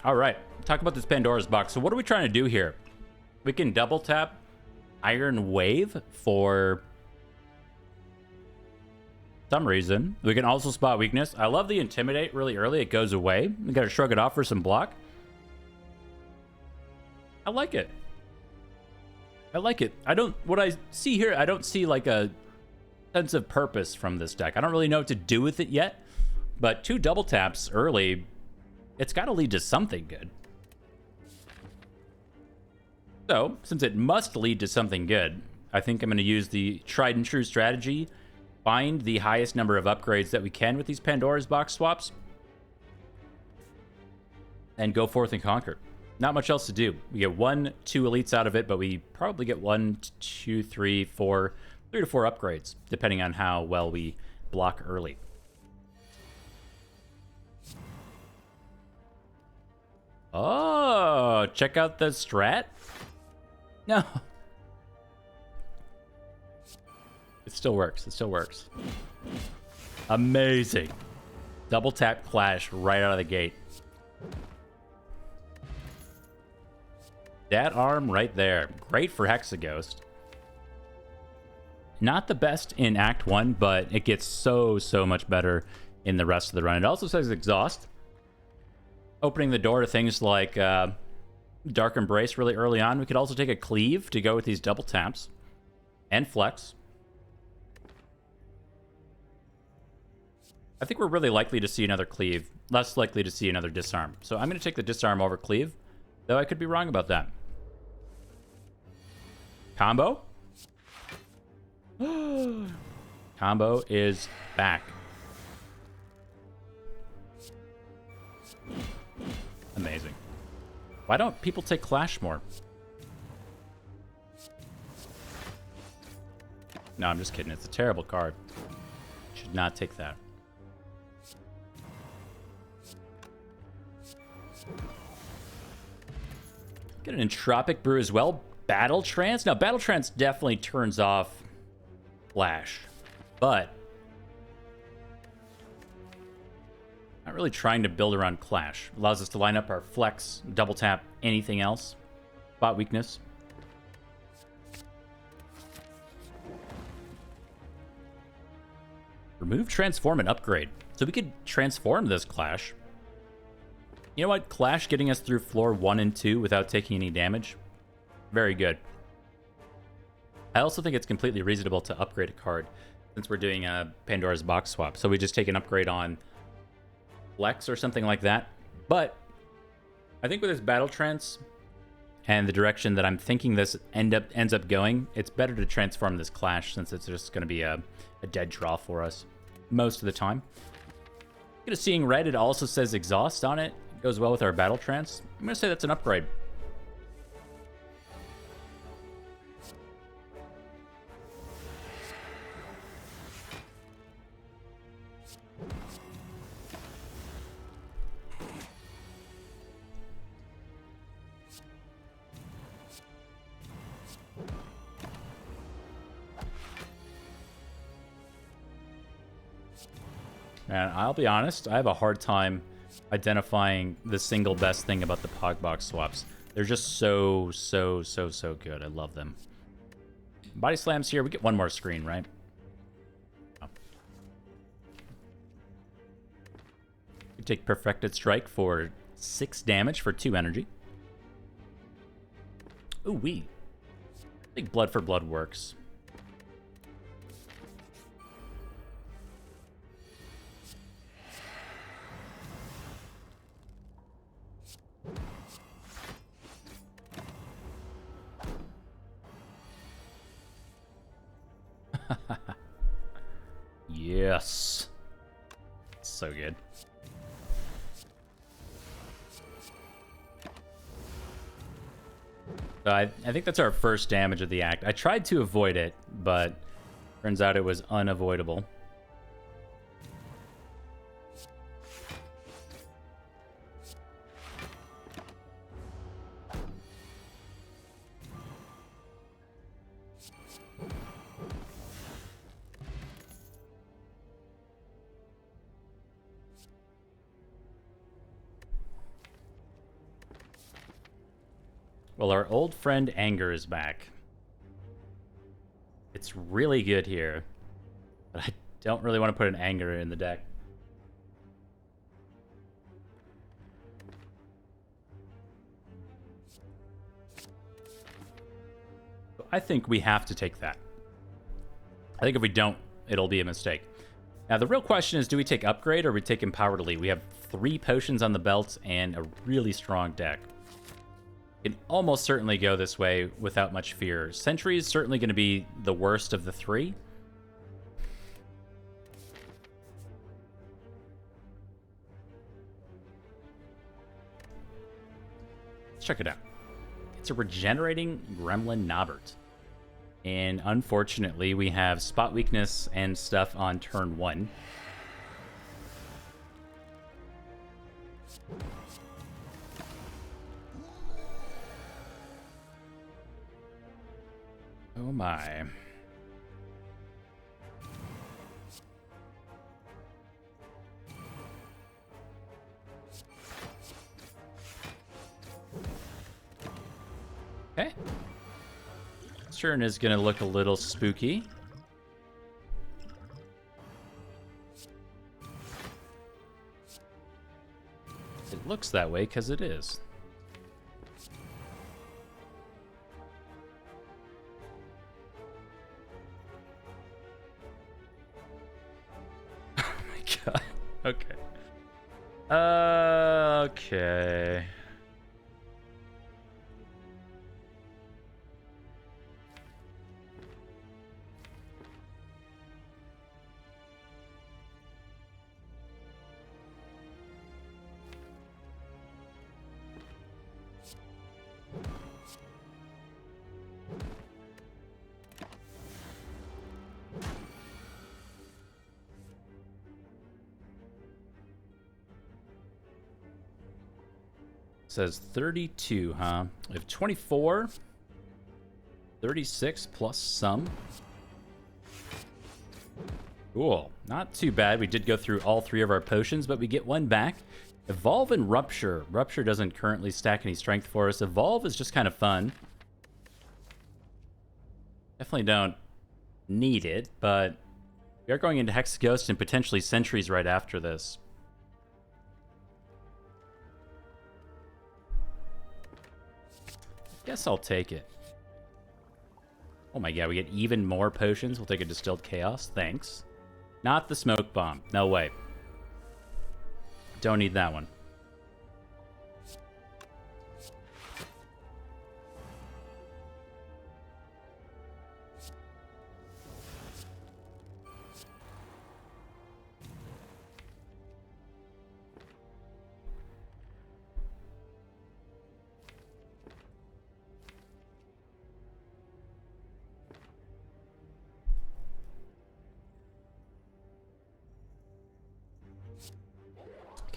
All right, talk about this Pandora's box. So what are we trying to do here? We can double tap Iron Wave for some reason. We can also spot weakness. I love the Intimidate really early. It goes away. We got to shrug it off for some block. I like it. I like it. What I see here, I don't see like a sense of purpose from this deck. I don't really know what to do with it yet, but 2 double taps early, it's got to lead to something good. So, since it must lead to something good, I think I'm going to use the tried and true strategy, find the highest number of upgrades that we can with these Pandora's box swaps, and go forth and conquer. Not much else to do. We get 1, 2 elites out of it, but we probably get 1, 2, 3, 4, 3 to 4 upgrades, depending on how well we block early. Oh, check out the strat. No. It still works. It still works. Amazing. Double tap Clash right out of the gate. That arm right there. Great for Hexaghost. Not the best in Act 1, but it gets so much better in the rest of the run. It also says Exhaust, opening the door to things like Dark Embrace really early on. We could also take a Cleave to go with these double taps. And Flex. I think we're really likely to see another Cleave. Less likely to see another Disarm. So I'm going to take the Disarm over Cleave, though I could be wrong about that. Combo? Combo is back. Amazing. Why don't people take Clash more? No, I'm just kidding. It's a terrible card. Should not take that. Get an Entropic Brew as well. Battle Trance? Now, Battle Trance definitely turns off Flash, but not really trying to build around Clash. Allows us to line up our Flex, double tap anything else. Spot weakness. Remove, transform, and upgrade. So we could transform this Clash. You know what? Clash getting us through floor 1 and 2 without taking any damage. Very good. I also think it's completely reasonable to upgrade a card since we're doing a Pandora's box swap. So we just take an upgrade on Flex or something like that. But I think with this Battle Trance and the direction that I'm thinking this ends up going, it's better to transform this Clash since it's just going to be a dead draw for us most of the time. Look at Seeing Red. It also says Exhaust on it. It goes well with our Battle Trance. I'm going to say that's an upgrade. And I'll be honest, I have a hard time identifying the single best thing about the Pogbox swaps. They're just so good. I love them. Body slams here. We get one more screen, right? Oh. We take Perfected Strike for 6 damage for 2 energy. Ooh, I think Blood for Blood works. Yes. So good. So I think that's our first damage of the act. I tried to avoid it, but turns out it was unavoidable. Well, our old friend Anger is back. It's really good here, but I don't really want to put an Anger in the deck. I think we have to take that. I think if we don't, it'll be a mistake. Now, the real question is, do we take Upgrade or we take Empowered Elite? We have 3 potions on the belt and a really strong deck. Can almost certainly go this way without much fear. Sentry is certainly going to be the worst of the 3. Let's check it out. It's a regenerating Gremlin Nobbert. And unfortunately, we have spot weakness and stuff on turn 1. Oh my. Okay. This turn is going to look a little spooky. It looks that way because it is. Oh my god. Okay. Okay. Says 32, huh? We have 24, 36 plus some. Cool. Not too bad. We did go through all 3 of our potions, but we get 1 back. Evolve and Rupture. Rupture doesn't currently stack any strength for us. Evolve is just kind of fun. Definitely don't need it, but we are going into Hex Ghost and potentially Sentries right after this. Guess I'll take it. Oh my god, we get even more potions. We'll take a Distilled Chaos. Thanks. Not the Smoke Bomb. No way. Don't need that one.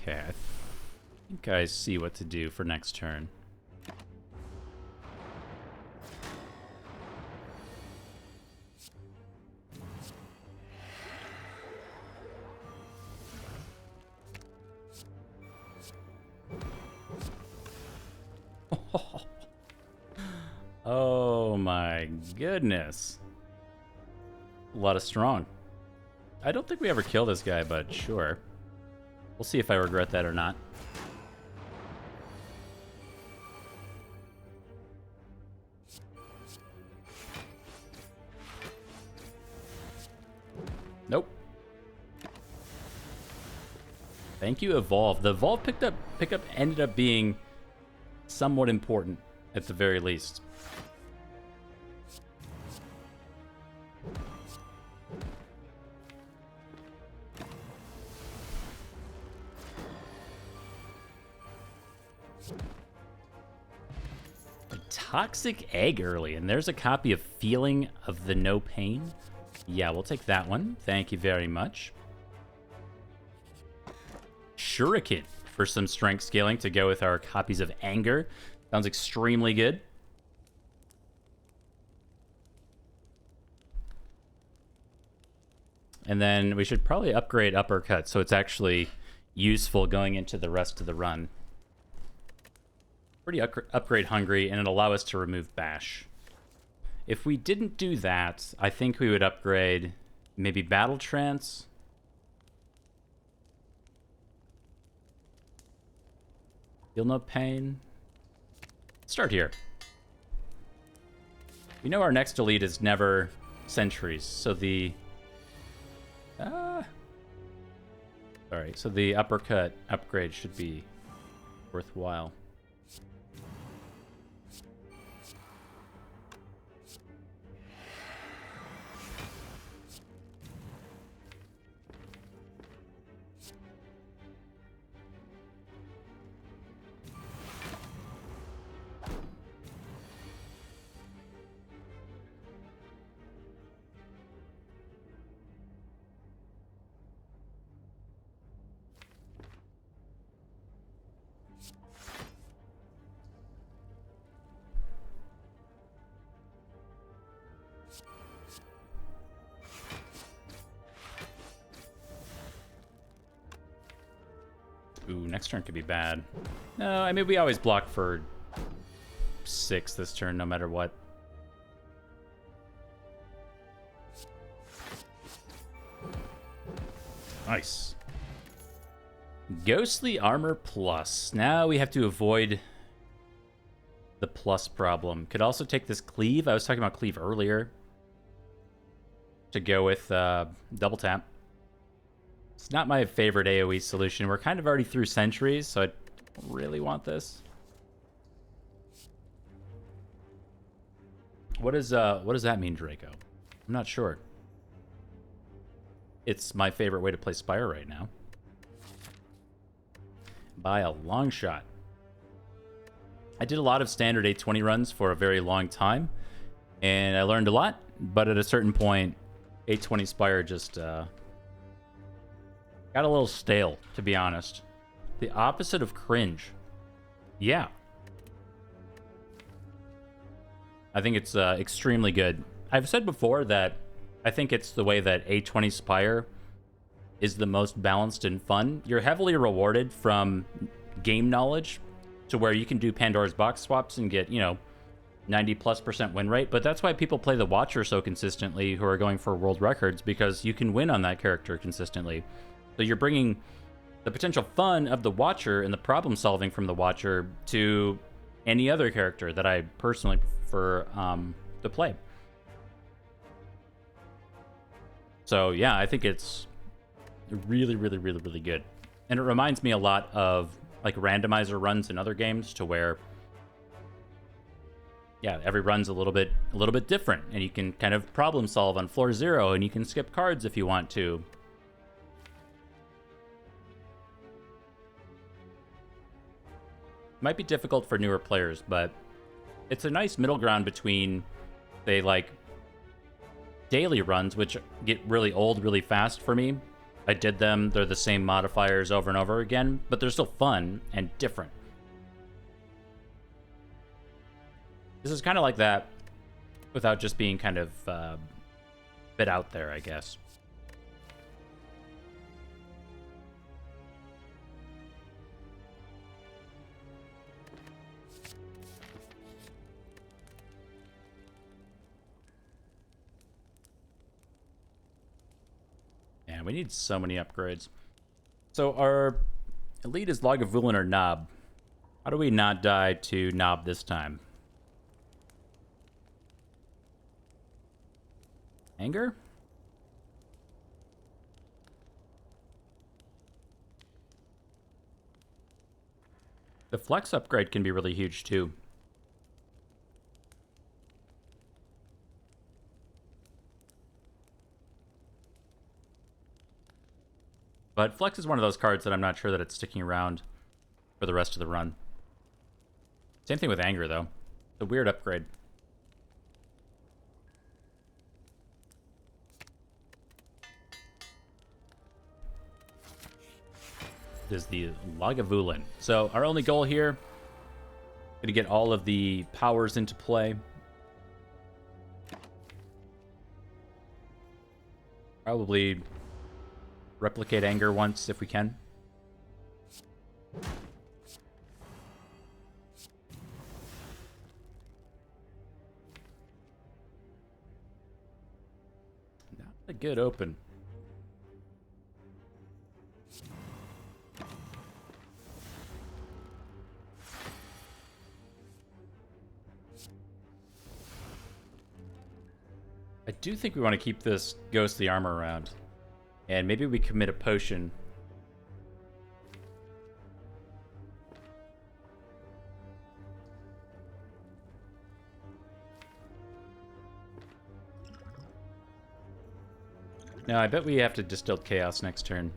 Okay, I think I see what to do for next turn. Oh my goodness. A lot of strong. I don't think we ever kill this guy, but sure. We'll see if I regret that or not. Nope. Thank you, Evolve. The Evolve pickup ended up being somewhat important at the very least. Toxic Egg early, and there's a copy of Feeling of the No Pain. Yeah, we'll take that one. Thank you very much. Shuriken for some strength scaling to go with our copies of Anger. Sounds extremely good. And then we should probably upgrade Uppercut so it's actually useful going into the rest of the run. pretty upgrade hungry, and it'll allow us to remove Bash. If we didn't do that, I think we would upgrade maybe Battle Trance. Feel No Pain. Start here. We know our next elite is never Sentries, so the... Alright, so the Uppercut upgrade should be worthwhile. Ooh, next turn could be bad. No, I mean, we always block for 6 this turn, no matter what. Nice. Ghostly Armor Plus. Now we have to avoid the plus problem. Could also take this Cleave. I was talking about Cleave earlier. To go with Double Tap. It's not my favorite AoE solution. We're kind of already through Sentries, so I don't really want this. What does that mean, Draco? I'm not sure. It's my favorite way to play Spire right now. By a long shot. I did a lot of standard 820 runs for a very long time, and I learned a lot, but at a certain point, 820 Spire just... got a little stale, to be honest. The opposite of cringe. Yeah. I think it's extremely good. I've said before that I think it's the way that 820 Spire is the most balanced and fun. You're heavily rewarded from game knowledge to where you can do Pandora's box swaps and get, 90+% win rate. But that's why people play the Watcher so consistently who are going for world records, because you can win on that character consistently. So you're bringing the potential fun of the Watcher and the problem solving from the Watcher to any other character that I personally prefer to play. So yeah, I think it's really, really, really, really good. And it reminds me a lot of like randomizer runs in other games, to where yeah, every run's a little bit different, and you can kind of problem solve on floor 0, and you can skip cards if you want to. Might be difficult for newer players, but it's a nice middle ground between, say, like daily runs, which get really old really fast for me. I did them, they're the same modifiers over and over again, but they're still fun and different. This is kind of like that without just being kind of a bit out there, I guess. We need so many upgrades. So our elite is Lagavulin or Nob. How do we not die to Nob this time? Anger? The flex upgrade can be really huge too. But Flex is one of those cards that I'm not sure that it's sticking around for the rest of the run. Same thing with Anger, though. It's a weird upgrade. It is the Lagavulin. So our only goal here is to get all of the powers into play. Probably replicate Anger once if we can. A good open. I do think we want to keep this ghostly armor around. And maybe we commit a potion. No, I bet we have to Distilled Chaos next turn.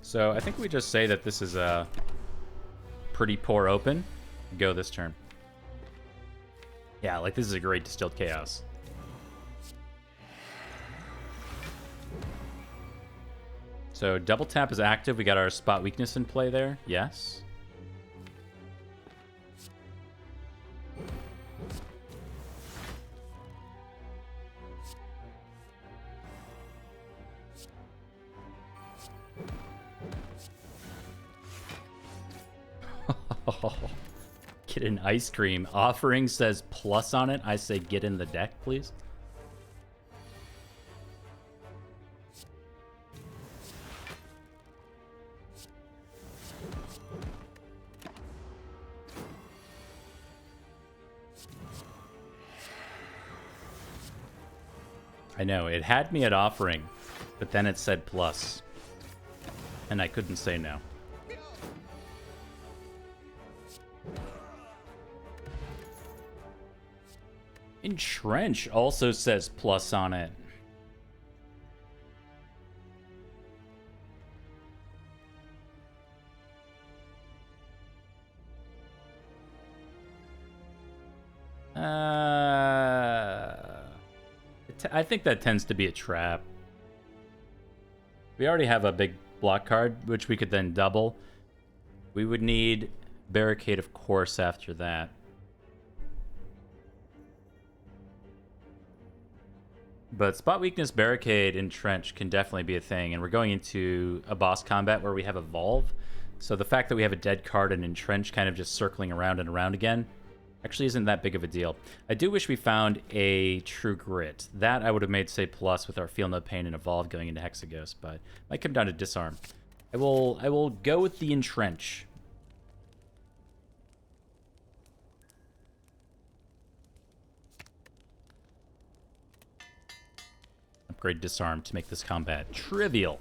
So I think we just say that this is a pretty poor open. Go this turn. Yeah, like this is a great Distilled Chaos. So double tap is active. We got our spot weakness in play there. Yes. Get an ice cream. Offering says plus on it. I say get in the deck, please. I know, it had me at offering, but then it said plus. And I couldn't say no. Entrench also says plus on it. I think that tends to be a trap. We already have a big block card, which we could then double. We would need Barricade, of course, after that. But Spot Weakness, Barricade, Entrench can definitely be a thing. And we're going into a boss combat where we have Evolve. So the fact that we have a dead card and Entrench kind of just circling around and around again actually isn't that big of a deal. I do wish we found a True Grit. That I would have made, say, plus with our Feel No Pain and Evolve going into Hexaghost, but might come down to Disarm. I will go with the Entrench. Upgrade Disarm to make this combat trivial.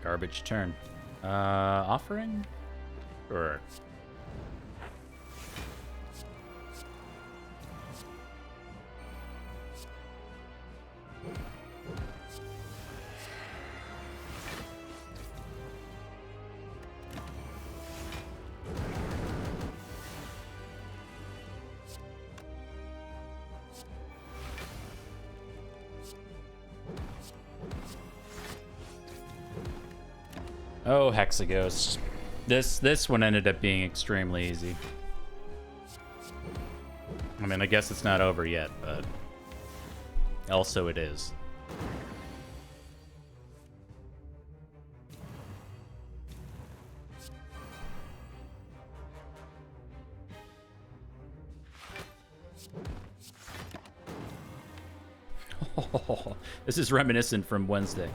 Garbage turn. Offering? Sure. Oh, Hexaghost. This one ended up being extremely easy. I mean, I guess it's not over yet, but also it is. Oh, this is reminiscent from Wednesday.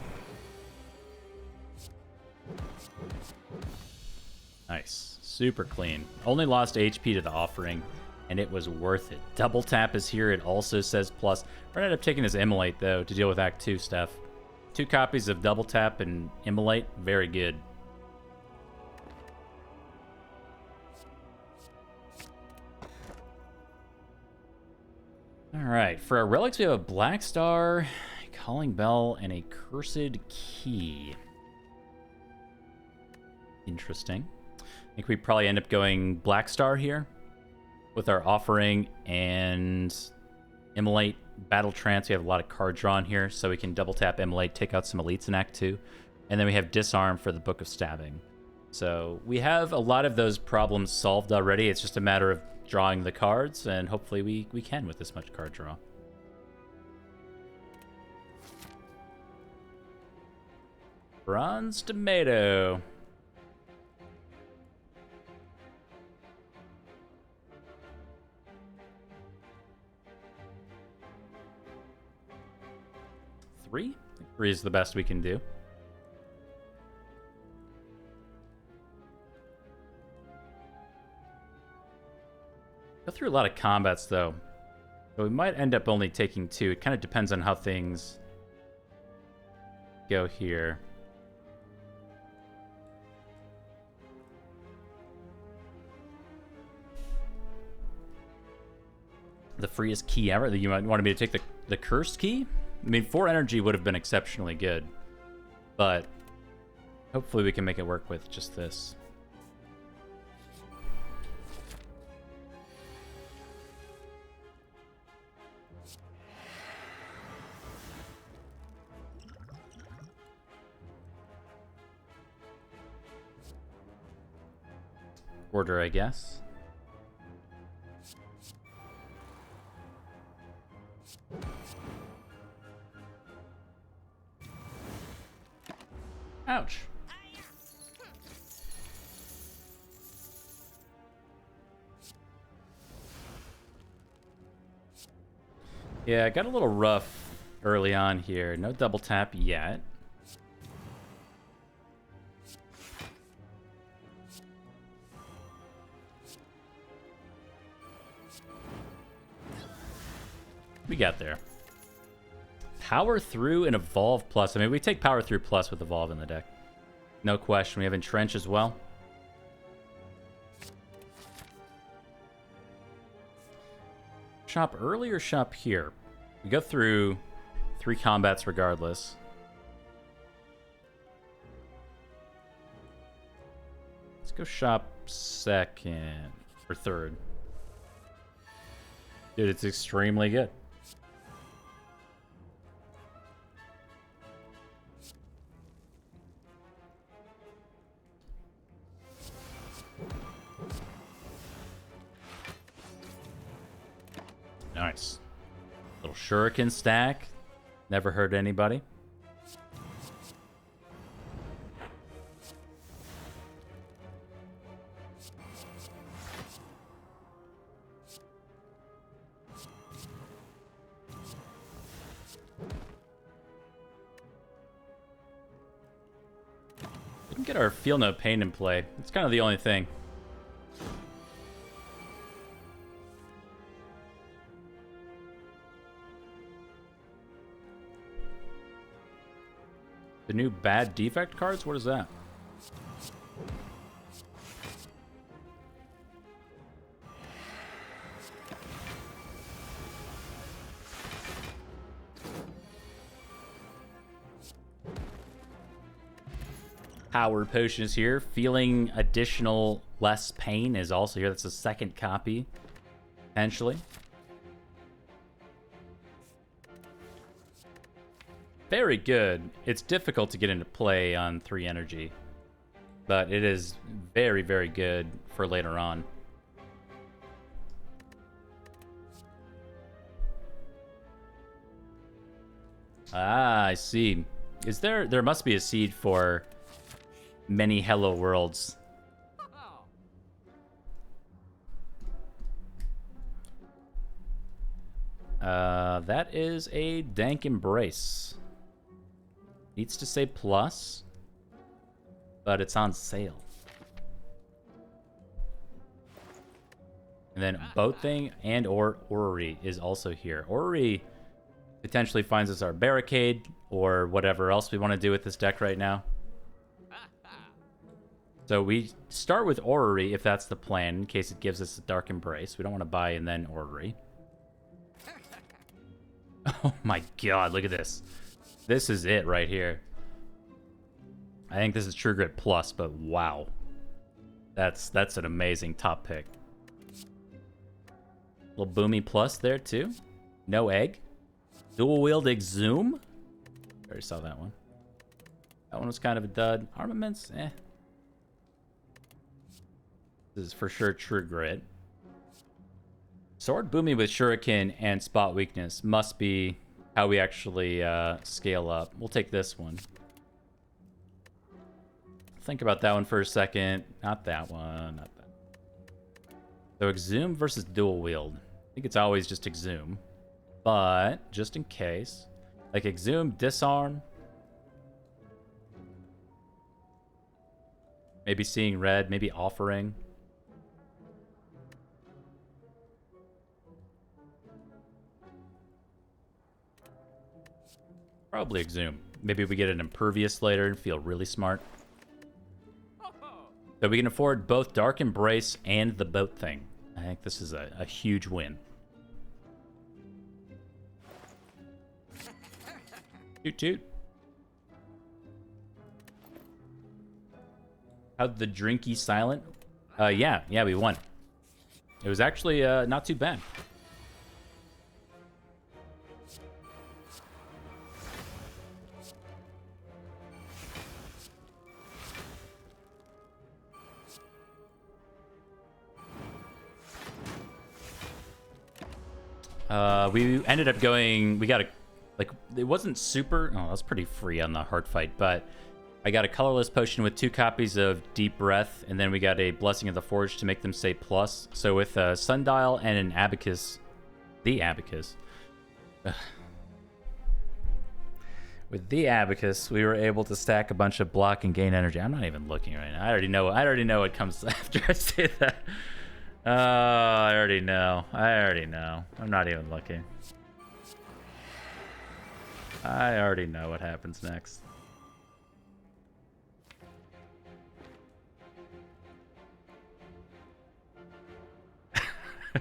Nice. Super clean. Only lost HP to the offering, and it was worth it. Double tap is here. It also says plus. We're going to end up taking this Immolate, though, to deal with Act 2 stuff. 2 copies of Double Tap and Immolate. Very good. Alright, for our relics, we have a Black Star, Calling Bell, and a Cursed Key. Interesting. I think we probably end up going Black Star here with our offering and Immolate, Battle Trance. We have a lot of card drawn here, so we can double tap Immolate, take out some elites in Act 2. And then we have Disarm for the Book of Stabbing. So we have a lot of those problems solved already. It's just a matter of drawing the cards, and hopefully we can with this much card draw. Bronze Tomato. Three? I think 3 is the best we can do. Go through a lot of combats, though. So we might end up only taking 2. It kind of depends on how things go here. The freest key ever. You might want me to take the cursed key? I mean, 4 energy would have been exceptionally good. But hopefully we can make it work with just this. Order, I guess. Ouch. Yeah, I got a little rough early on here. No double tap yet. We got there. Power Through and Evolve Plus. I mean, we take Power Through Plus with Evolve in the deck. No question. We have Entrench as well. Shop early or shop here? We go through 3 combats regardless. Let's go shop second or third. Dude, it's extremely good. Nice. Little shuriken stack. Never hurt anybody. We can get our Feel No Pain in play. It's kind of the only thing. The new bad defect cards? What is that? Power Potion is here. Feeling additional less pain is also here. That's a second copy, potentially. Very good. It's difficult to get into play on 3 energy, but it is very, very good for later on. Ah, I see. Is there must be a seed for many Hello Worlds. That is a Dank Embrace. Needs to say plus, but it's on sale. And then Boating and or Orrery is also here. Orrery potentially finds us our Barricade or whatever else we want to do with this deck right now. So we start with Orrery if that's the plan, in case it gives us a Dark Embrace. We don't want to buy and then Orrery. Oh my god, look at this. This is it right here. I think this is True Grit Plus, but wow. That's an amazing top pick. Little Boomy Plus there too. No Egg. Dual Wield Exhume. Already saw that one. That one was kind of a dud. Armaments, eh. This is for sure True Grit. Sword booming with shuriken and spot weakness must be how we actually scale up. We'll take this one. Think about that one for a second. Not that one. Not that. So exhume versus dual wield. I think it's always just exhume. But just in case. Like exhume, disarm. Maybe seeing red, maybe offering. Probably exhume. Maybe we get an impervious later and feel really smart. So we can afford both Dark Embrace and the boat thing. I think this is a huge win. Toot toot. How'd the drinky silent? Yeah, we won. It was actually not too bad. We ended up going, we got a, like, it wasn't super, oh, that's pretty free on the hard fight, but I got a colorless potion with 2 copies of Deep Breath, and then we got a Blessing of the Forge to make them say plus. So with a Sundial and an Abacus, the Abacus, with the Abacus, we were able to stack a bunch of block and gain energy. I'm not even looking right now. I already know what comes after I say that. I already know. I'm not even looking. I already know what happens next. I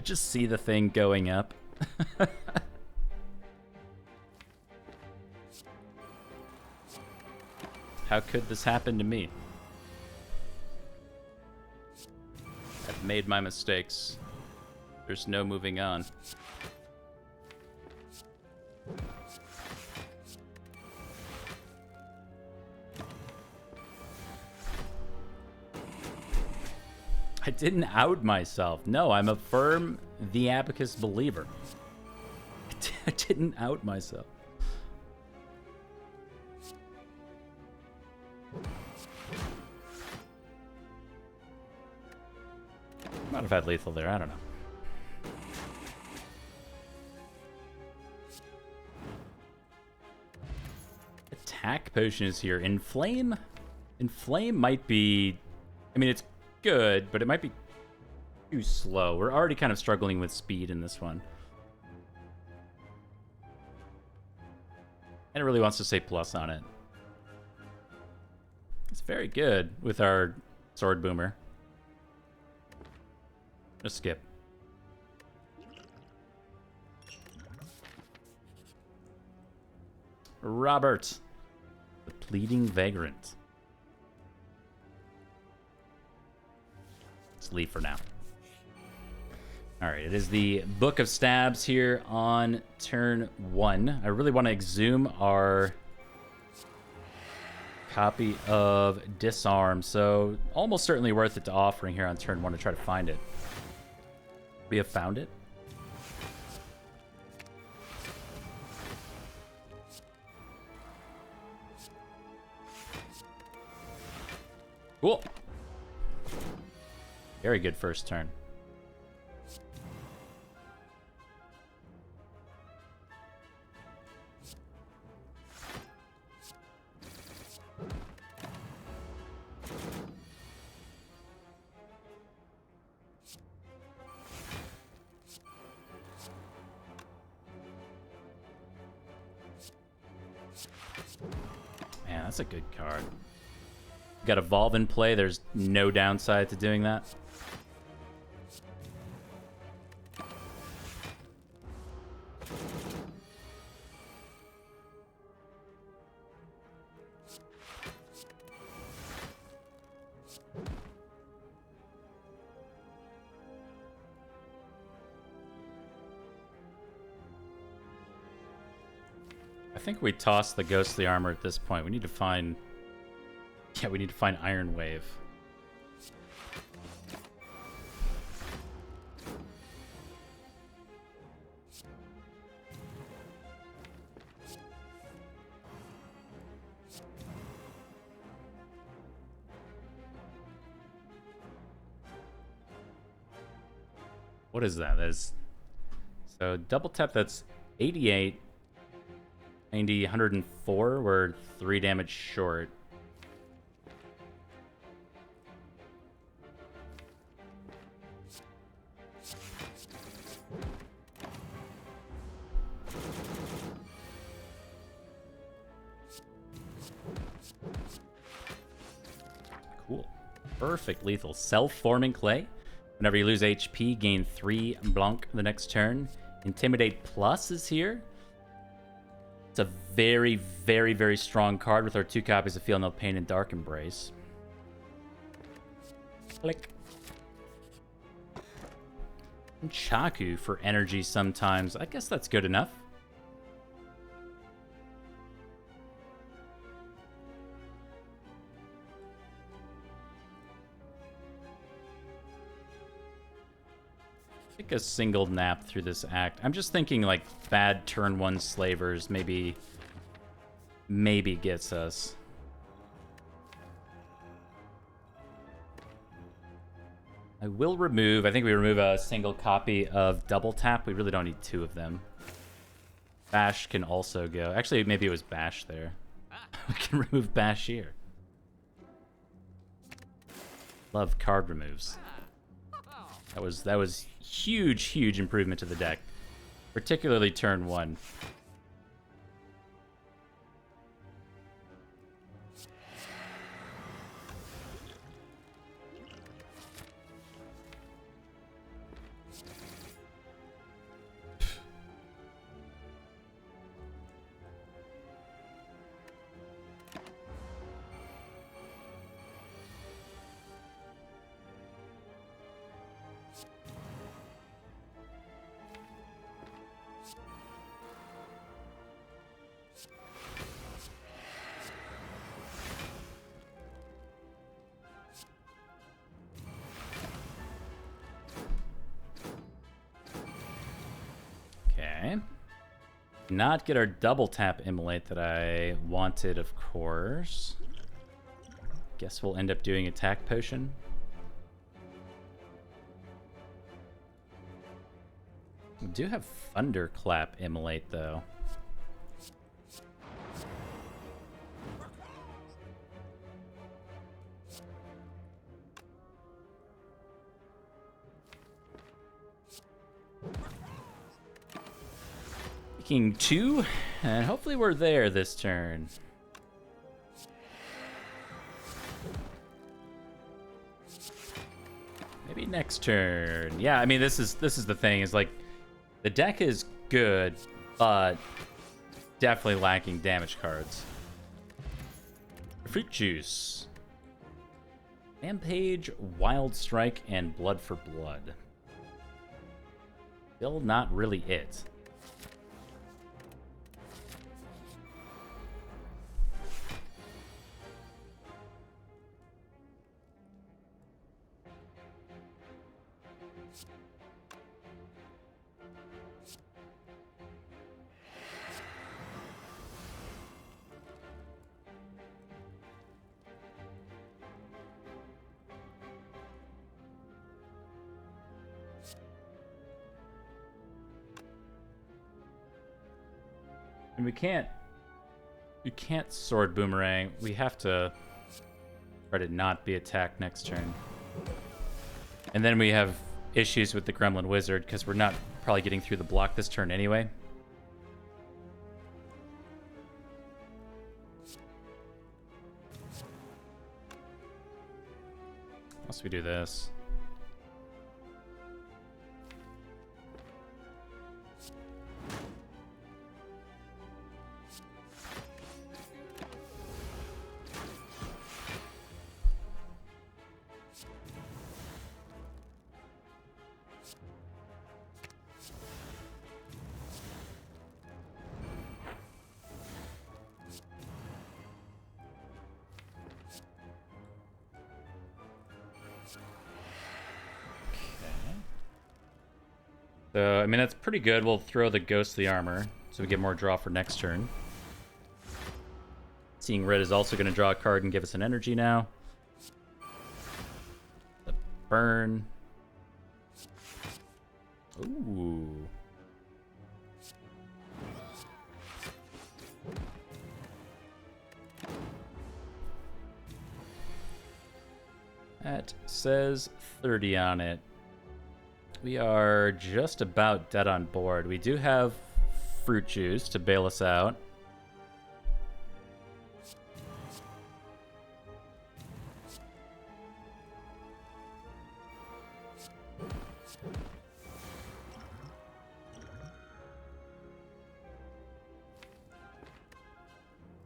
just see the thing going up. How could this happen to me? I've made my mistakes. There's no moving on. I didn't out myself. No, I'm a firm The Abacus believer. I didn't out myself. Might have had lethal there, I don't know. Attack potion is here. Inflame? Inflame might be... I mean, it's good, but it might be too slow. We're already kind of struggling with speed in this one. And it really wants to say plus on it. It's very good with our sword boomer. Just skip. Robert, the Pleading Vagrant. Let's leave for now. All right, it is the Book of Stabs here on turn 1. I really want to exhume our copy of Disarm, so almost certainly worth it to offering here on turn 1 to try to find it. We have found it. Cool. Very good first turn. Man, that's a good card. Got Evolve in play. There's no downside to doing that. I think we toss the ghostly armor at this point. We need to find... Yeah, we need to find Iron Wave. What is that? That is... So double tap, that's 88, 90, 104. We're 3 damage short. Cool. Perfect lethal. Self-forming clay. Whenever you lose HP, gain 3 Blanc the next turn. Intimidate Plus is here. It's a very, very, very strong card with our 2 copies of Feel No Pain and Dark Embrace. Click. And Chaku for energy sometimes. I guess that's good enough. Take a single nap through this act. I'm just thinking like bad turn 1 slavers maybe gets us. I will remove, I think we remove a single copy of double tap. We really don't need 2 of them. Bash can also go. Actually, maybe it was Bash there. We can remove Bash here. Love card removes. That was huge improvement to the deck, particularly turn 1. Not get our double tap immolate that I wanted, of course. Guess we'll end up doing attack potion. We do have Thunderclap immolate though. King 2, and hopefully we're there this turn. Maybe next turn. Yeah, I mean this is the thing, is like the deck is good, but definitely lacking damage cards. Fruit Juice. Rampage, Wild Strike, and Blood for Blood. Still not really it. And we can't Sword Boomerang. We have to try to not be attacked next turn. And then we have issues with the Gremlin Wizard because we're not probably getting through the block this turn anyway. Unless we do this. So, I mean, that's pretty good. We'll throw the Ghostly Armor, so we get more draw for next turn. Seeing Red is also going to draw a card and give us an energy now. The Burn. Ooh. That says 30 on it. We are just about dead on board. We do have fruit juice to bail us out.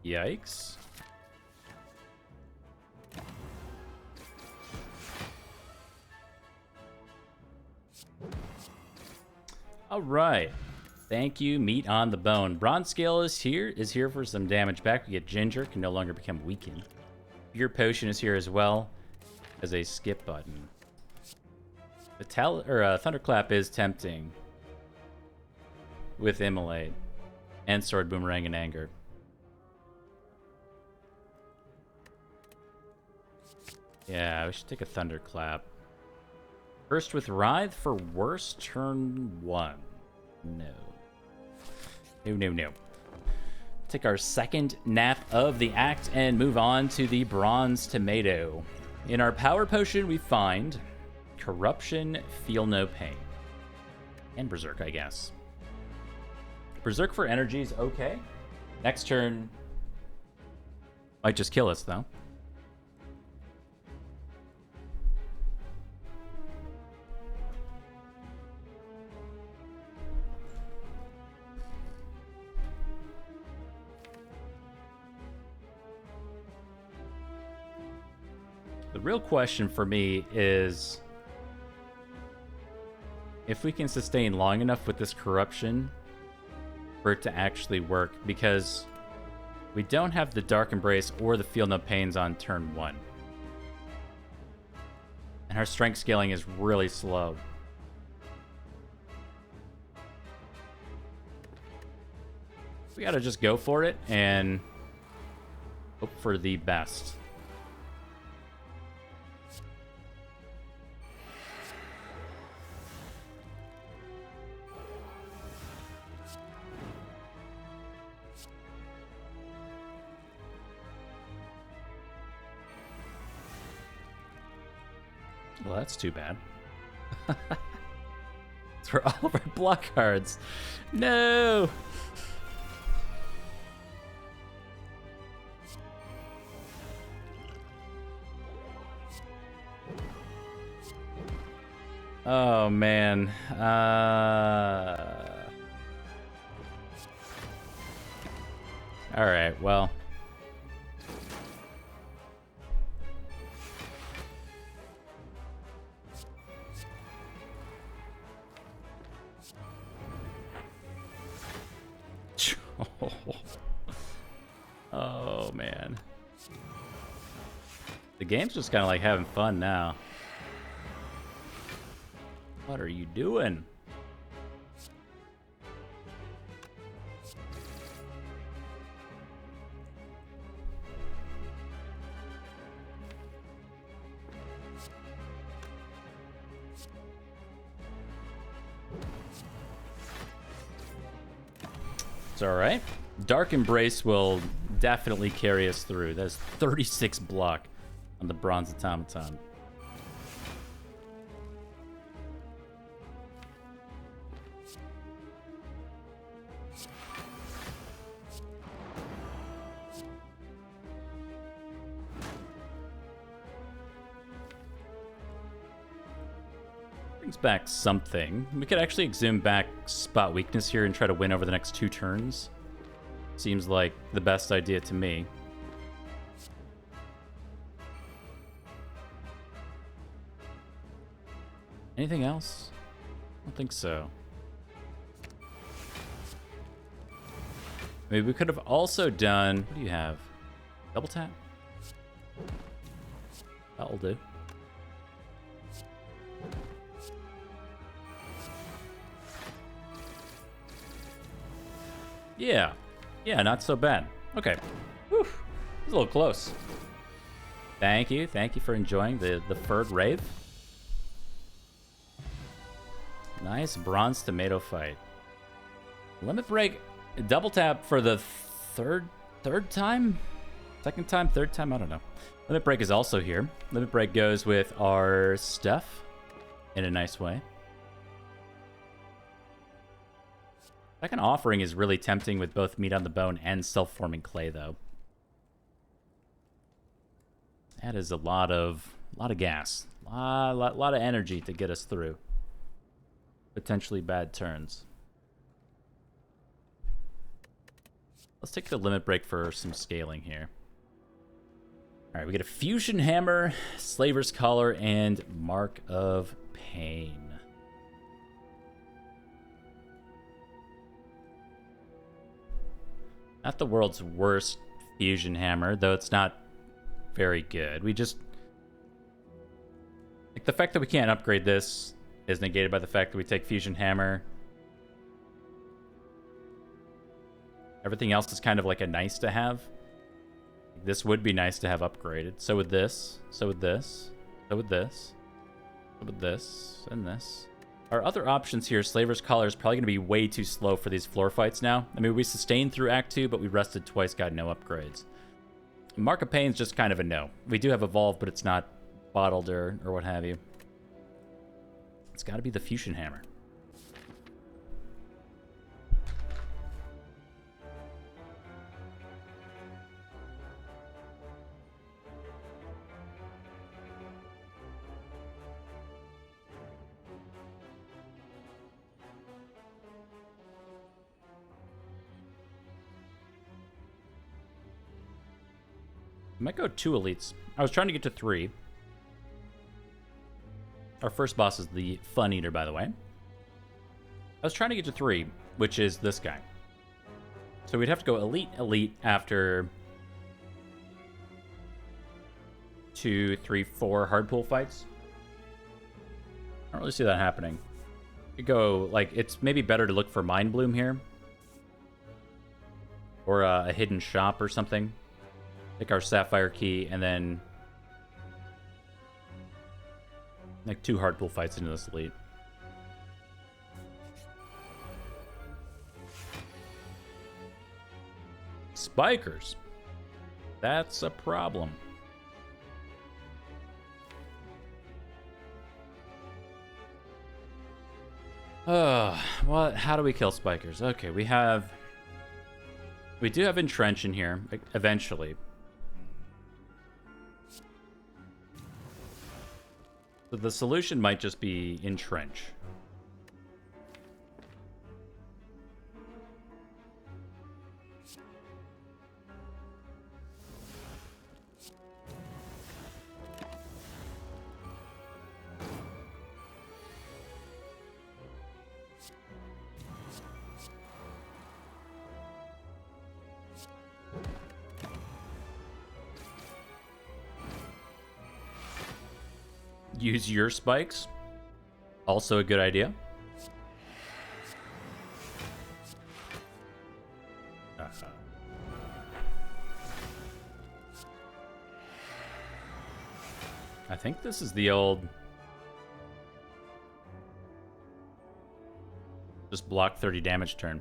Yikes. All right. Thank you, meat on the bone. Bronze scale is here for some damage back. We get ginger, can no longer become weakened. Pure potion is here as well as a skip button. The thunderclap is tempting with immolate and sword boomerang and anger. Yeah, we should take a thunderclap. First with Writhe for worst, turn 1. No. No. Take our second nap of the act and move on to the bronze tomato. In our power potion, we find corruption, feel no pain. And berserk, I guess. Berserk for energy is okay. Next turn might just kill us, though. The real question for me is if we can sustain long enough with this corruption for it to actually work, because we don't have the Dark Embrace or the Feel No Pains on turn 1. And our strength scaling is really slow. We gotta just go for it and hope for the best. Well, that's too bad. It's for all of our block cards. No! Oh, man. Alright, well. Oh, man. The game's just kind of like having fun now. What are you doing? It's all right. Dark Embrace will definitely carry us through. That's 36 block on the Bronze Automaton. Brings back something. We could actually exhume back spot weakness here and try to win over the next 2 turns. Seems like the best idea to me. Anything else? I don't think so. Maybe we could have also done... What do you have? Double tap? That'll do. Yeah. Yeah, not so bad. Okay. Whew. It was a little close. Thank you. Thank you for enjoying the third rave. Nice bronze tomato fight. Limit break, double tap for the third time? Second time, third time? I don't know. Limit break is also here. Limit break goes with our stuff in a nice way. Second offering is really tempting with both meat on the bone and self-forming clay, though. That is a lot of gas, a lot of energy to get us through potentially bad turns. Let's take the limit break for some scaling here. All right, we get a fusion hammer, slaver's collar, and mark of pain. Not the world's worst fusion hammer, though it's not very good. We just... like, the fact that we can't upgrade this is negated by the fact that we take fusion hammer. Everything else is kind of like a nice to have. This would be nice to have upgraded. So would this. So would this. So would this. So would this. And this. Our other options here, Slaver's Collar is probably going to be way too slow for these floor fights now. I mean, we sustained through Act 2, but we rested twice, got no upgrades. Mark of Pain's just kind of a no. We do have Evolve, but it's not bottled or what have you. It's got to be the Fusion Hammer. I might go 2 elites. I was trying to get to 3. Our first boss is the Fun Eater, by the way. I was trying to get to 3, which is this guy. So we'd have to go elite, elite after 2, 3, 4 hard pull fights. I don't really see that happening. You go, like, it's maybe better to look for Mind Bloom here. Or a hidden shop or something. Take our Sapphire Key, and then like 2 hard pull fights into this elite. Spikers. That's a problem. Well, how do we kill spikers? Okay, we do have Entrench in here, eventually. So the solution might just be Entrench. Use your spikes. Also a good idea. I think this is the old... just block 30 damage turn.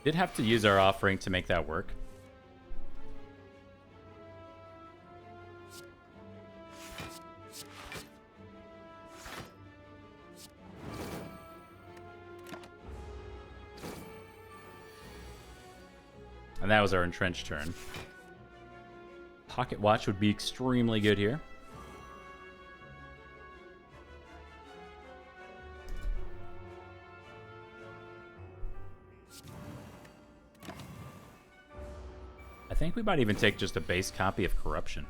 Did have to use our offering to make that work. And that was our entrenched turn. Pocket Watch would be extremely good here. I think we might even take just a base copy of Corruption.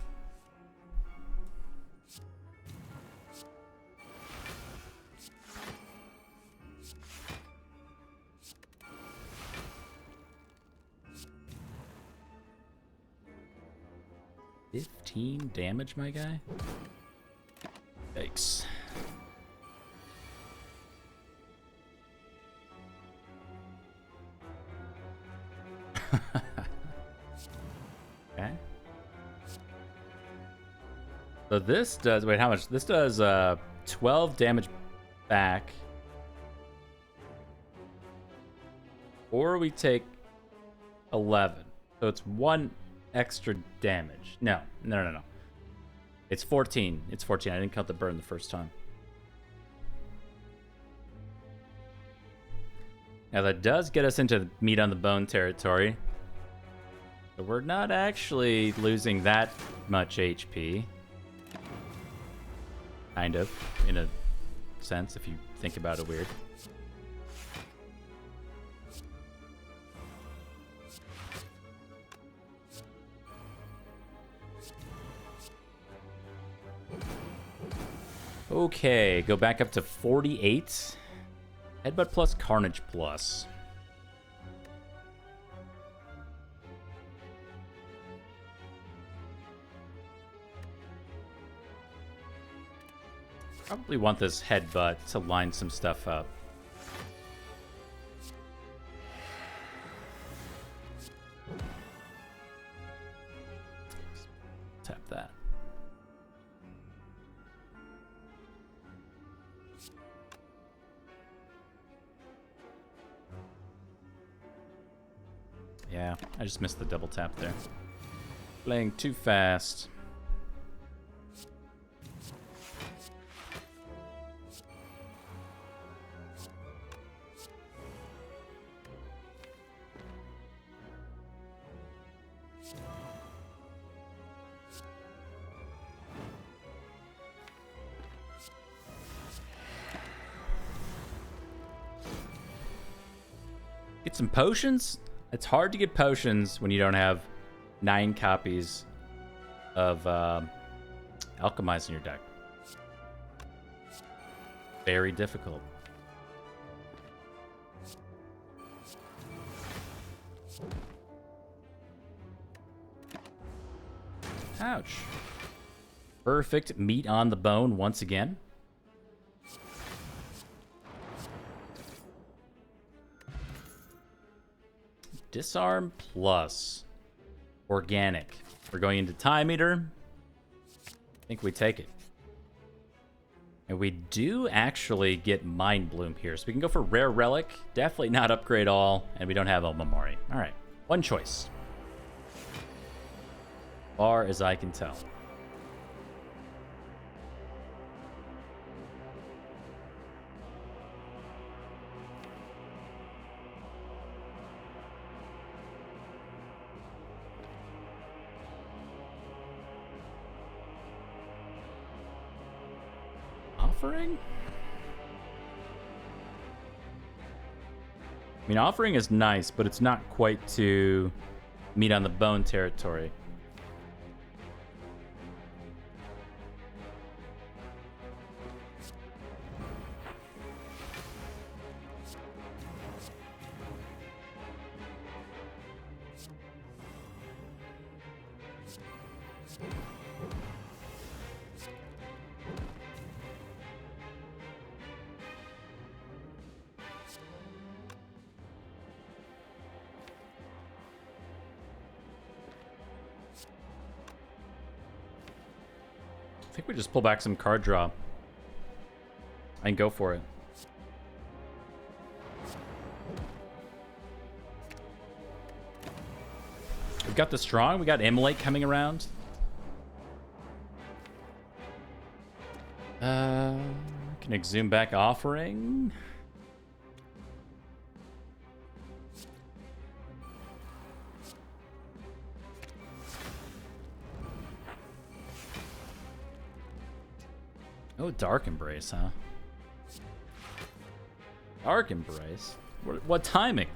15 damage, my guy? Yikes. Okay. So this does, wait, how much? This does 12 damage back. Or we take 11. So it's 1 extra damage. No. It's 14. It's 14. I didn't count the burn the first time. Now that does get us into meat on the bone territory. So we're not actually losing that much HP. Kind of, in a sense, if you think about it weird. Okay, go back up to 48. Headbutt plus Carnage plus. Probably want this headbutt to line some stuff up. Tap that. Yeah, I just missed the double tap there. Playing too fast. Get some potions? It's hard to get potions when you don't have 9 copies of Alchemize in your deck. Very difficult. Ouch. Perfect meat on the bone once again. Disarm plus organic. We're going into Time Eater. I think we take it. And we do actually get Mind Bloom here. So we can go for Rare Relic. Definitely not upgrade all. And we don't have El Memori. All right. One choice. Far as I can tell. Offering? I mean, offering is nice, but it's not quite to meat on the bone territory. I think we just pull back some card draw and go for it. We've got the strong. We got Immolate coming around. Can exhume back offering. Oh, Dark Embrace, huh? Dark Embrace? What timing?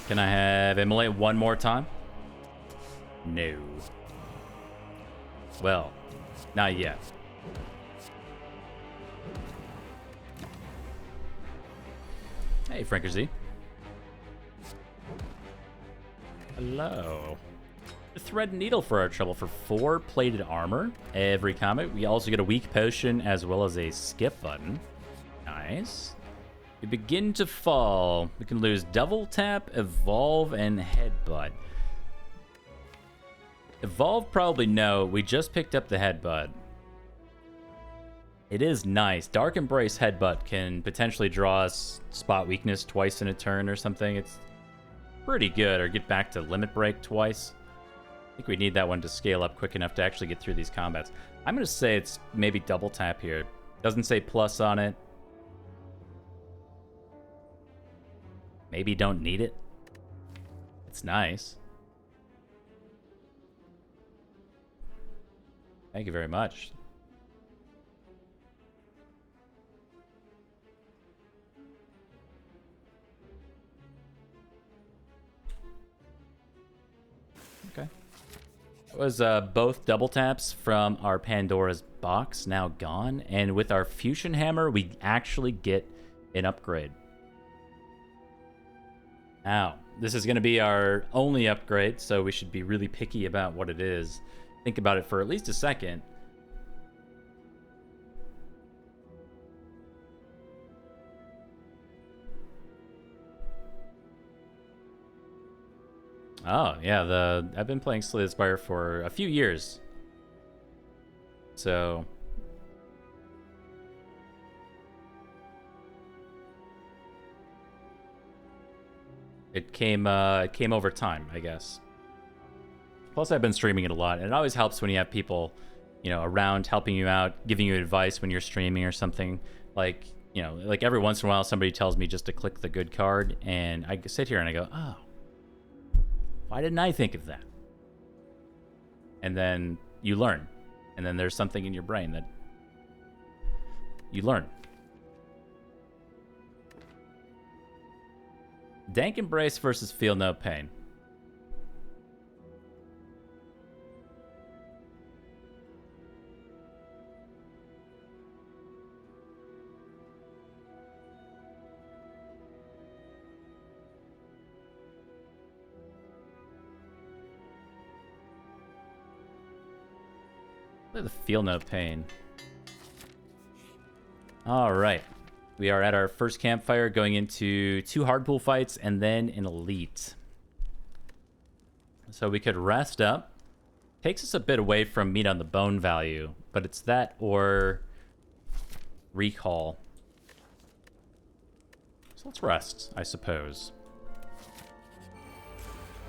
Can I have Immolate one more time? No. Well, not yet. Hey, Franker Z. Hello. A thread and needle for our trouble for 4 plated armor every combat. We also get a weak potion as well as a skip button. Nice. We begin to fall. We can lose double tap, evolve, and headbutt. Evolve, probably no. We just picked up the headbutt. It is nice. Dark Embrace headbutt can potentially draw us spot weakness twice in a turn or something. It's pretty good. Or get back to limit break twice. I think we need that one to scale up quick enough to actually get through these combats. I'm going to say it's maybe double tap here. Doesn't say plus on it. Maybe don't need it. It's nice. Thank you very much. Okay. It was both double taps from our Pandora's box now gone, and with our fusion hammer, we actually get an upgrade. Now, this is going to be our only upgrade, so we should be really picky about what it is. Think about it for at least a second. Oh, yeah, I've been playing Slay the Spire for a few years. So it came over time, I guess. Plus, I've been streaming it a lot, and it always helps when you have people, you know, around helping you out, giving you advice when you're streaming or something. Like, you know, like every once in a while, somebody tells me just to click the good card, and I sit here and I go, oh, why didn't I think of that? And then you learn, and then there's something in your brain that you learn. Dank Embrace versus Feel No Pain. The Feel No Pain. All right. We are at our first campfire, going into 2 hard pool fights and then an elite. So we could rest up. Takes us a bit away from meat on the bone value, but it's that or recall. So let's rest, I suppose.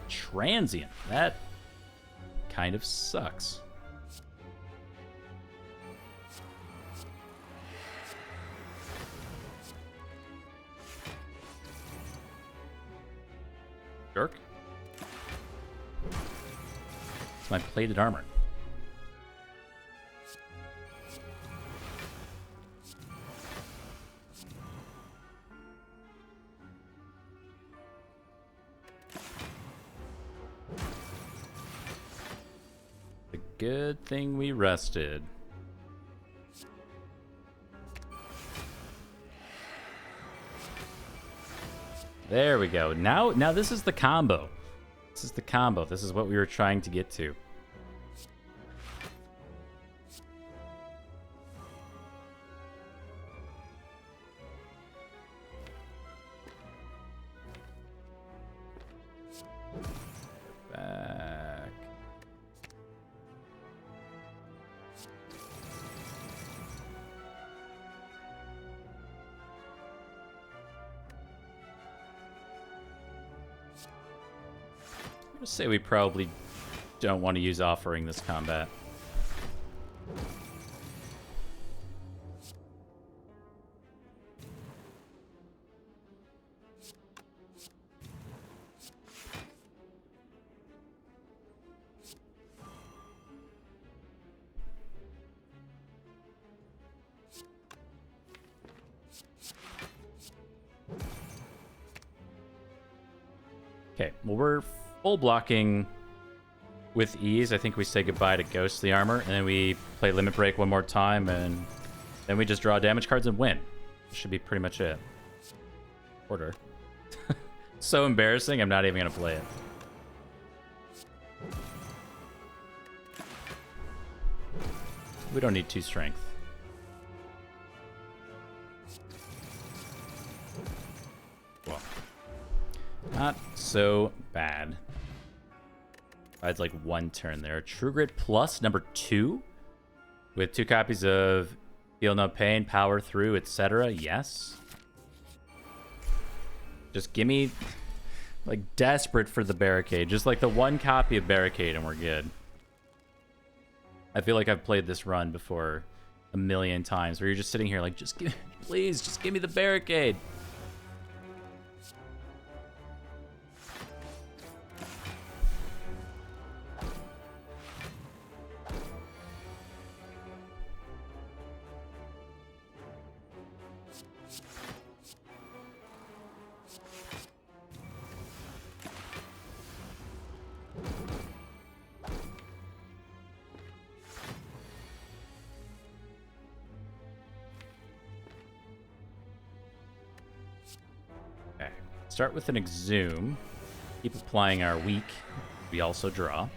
Transient. That kind of sucks. Jerk. It's my plated armor. The good thing we rested. There we go. Now this is the combo. This is the combo. This is what we were trying to get to. Back. I'm gonna say we probably don't want to use offering this combat. Okay, well, we're full blocking with ease. I think we say goodbye to Ghostly Armor, and then we play Limit Break one more time, and then we just draw damage cards and win. Should be pretty much it. Order. So embarrassing, I'm not even going to play it. We don't need 2 strength. Well, not so bad. I had like 1 turn there. True Grit Plus, number 2. With 2 copies of Feel No Pain, Power Through, etc. Yes. Just give me, like, desperate for the Barricade. Just like the 1 copy of Barricade and we're good. I feel like I've played this run before a million times where you're just sitting here like, just give, please, just give me the Barricade. Start with an Exhume. Keep applying our weak. We also draw.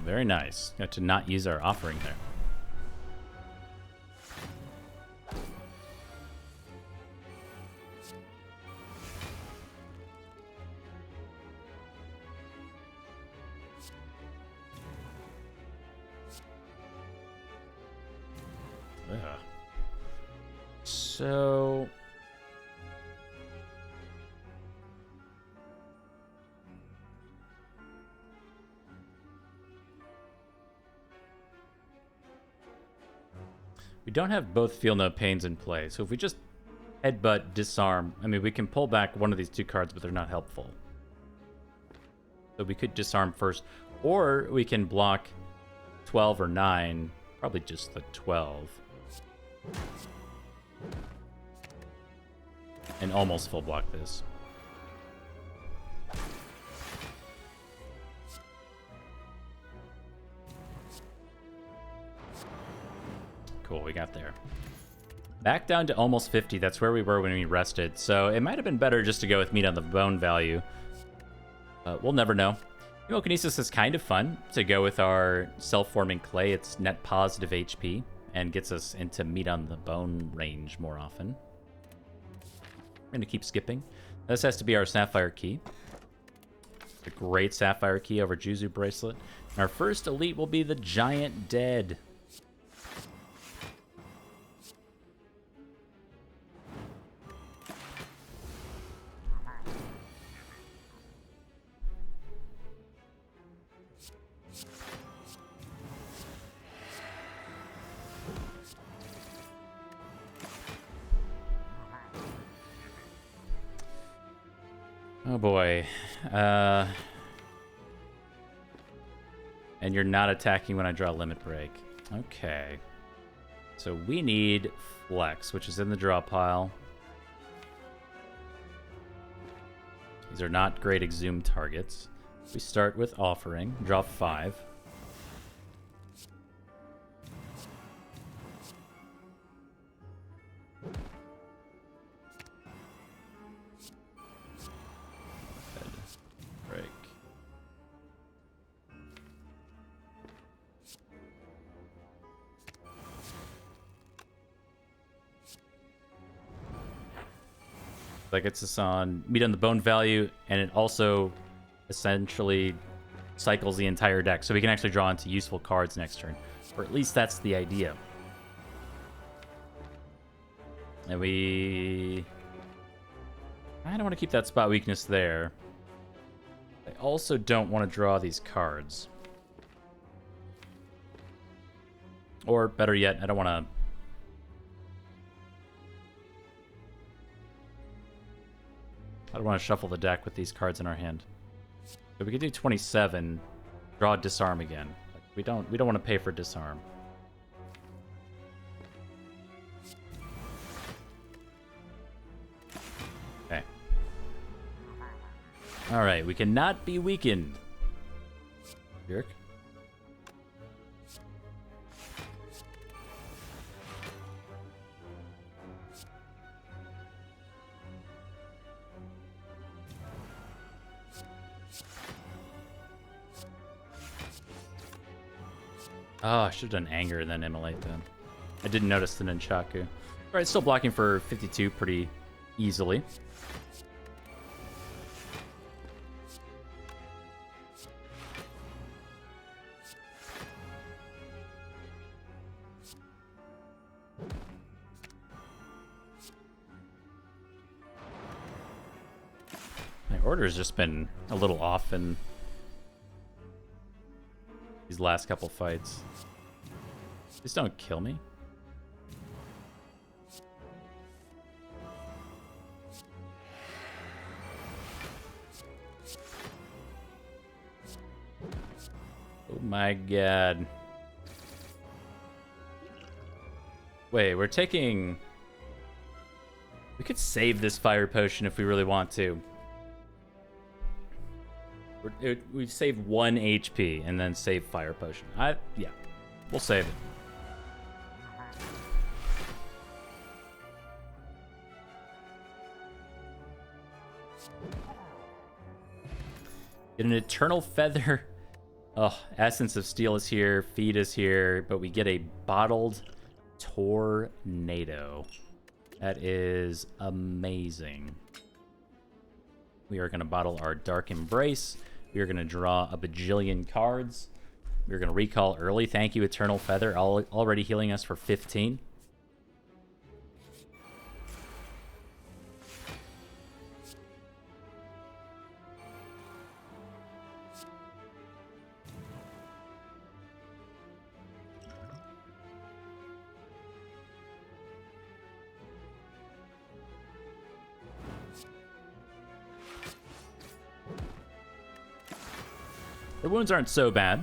Very nice. Got to not use our offering there. So we don't have both Feel No Pains in play. So if we just Headbutt, Disarm, I mean, we can pull back one of these 2 cards, but they're not helpful. So we could disarm first, or we can block 12 or 9, probably just the 12. And almost full block this. Cool, we got there. Back down to almost 50. That's where we were when we rested. So it might have been better just to go with Meat on the Bone value. We'll never know. Hemokinesis is kind of fun to go with our self-forming clay. It's net positive HP and gets us into Meat on the Bone range more often. We're going to keep skipping. This has to be our Sapphire Key. It's a great Sapphire Key over Juzu Bracelet. And our first elite will be the Giant Dead. Oh boy. And you're not attacking when I draw Limit Break. Okay. So we need Flex, which is in the draw pile. These are not great Exhume targets. We start with Offering. Draw 5. That gets us on Meat on the Bone value, and it also essentially cycles the entire deck, so we can actually draw into useful cards next turn. Or at least that's the idea. And I don't want to keep that spot weakness there. I also don't want to draw these cards. Or better yet, I don't want to... I don't want to shuffle the deck with these cards in our hand. But we could do 27, draw disarm again. Like, we don't want to pay for disarm. Okay. Alright, we cannot be weakened. Jerk. Oh, I should have done Anger and then Immolate then. I didn't notice the Nunchaku. Alright, still blocking for 52 pretty easily. My order's just been a little off in these last couple fights. Please don't kill me. Oh my god. Wait, we're taking... We could save this fire potion if we really want to. We've saved 1 HP and then save fire potion. Yeah, we'll save it. Get an Eternal Feather. Oh, Essence of Steel is here, Feed is here, but we get a Bottled Tornado. That is amazing. We are going to bottle our Dark Embrace. We are going to draw a bajillion cards. We're going to recall early. Thank you, Eternal Feather, already healing us for 15. The wounds aren't so bad,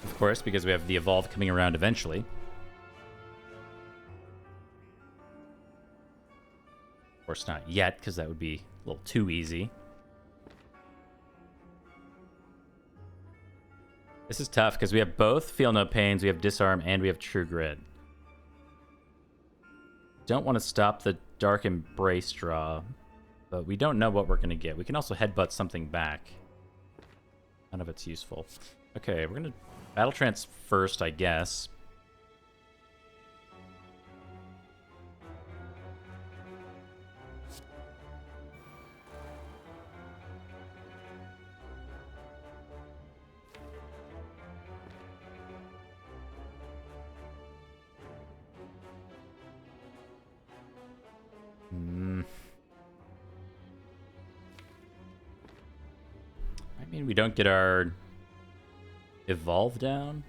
of course, because we have the Evolve coming around eventually. Of course not yet, because that would be a little too easy. This is tough, because we have both Feel No Pains, we have Disarm, and we have True Grit. Don't want to stop the Dark Embrace draw, but we don't know what we're going to get. We can also headbutt something back. None of it's useful. Okay, we're gonna Battle Trance first, I guess. I mean, we don't get our Evolve down.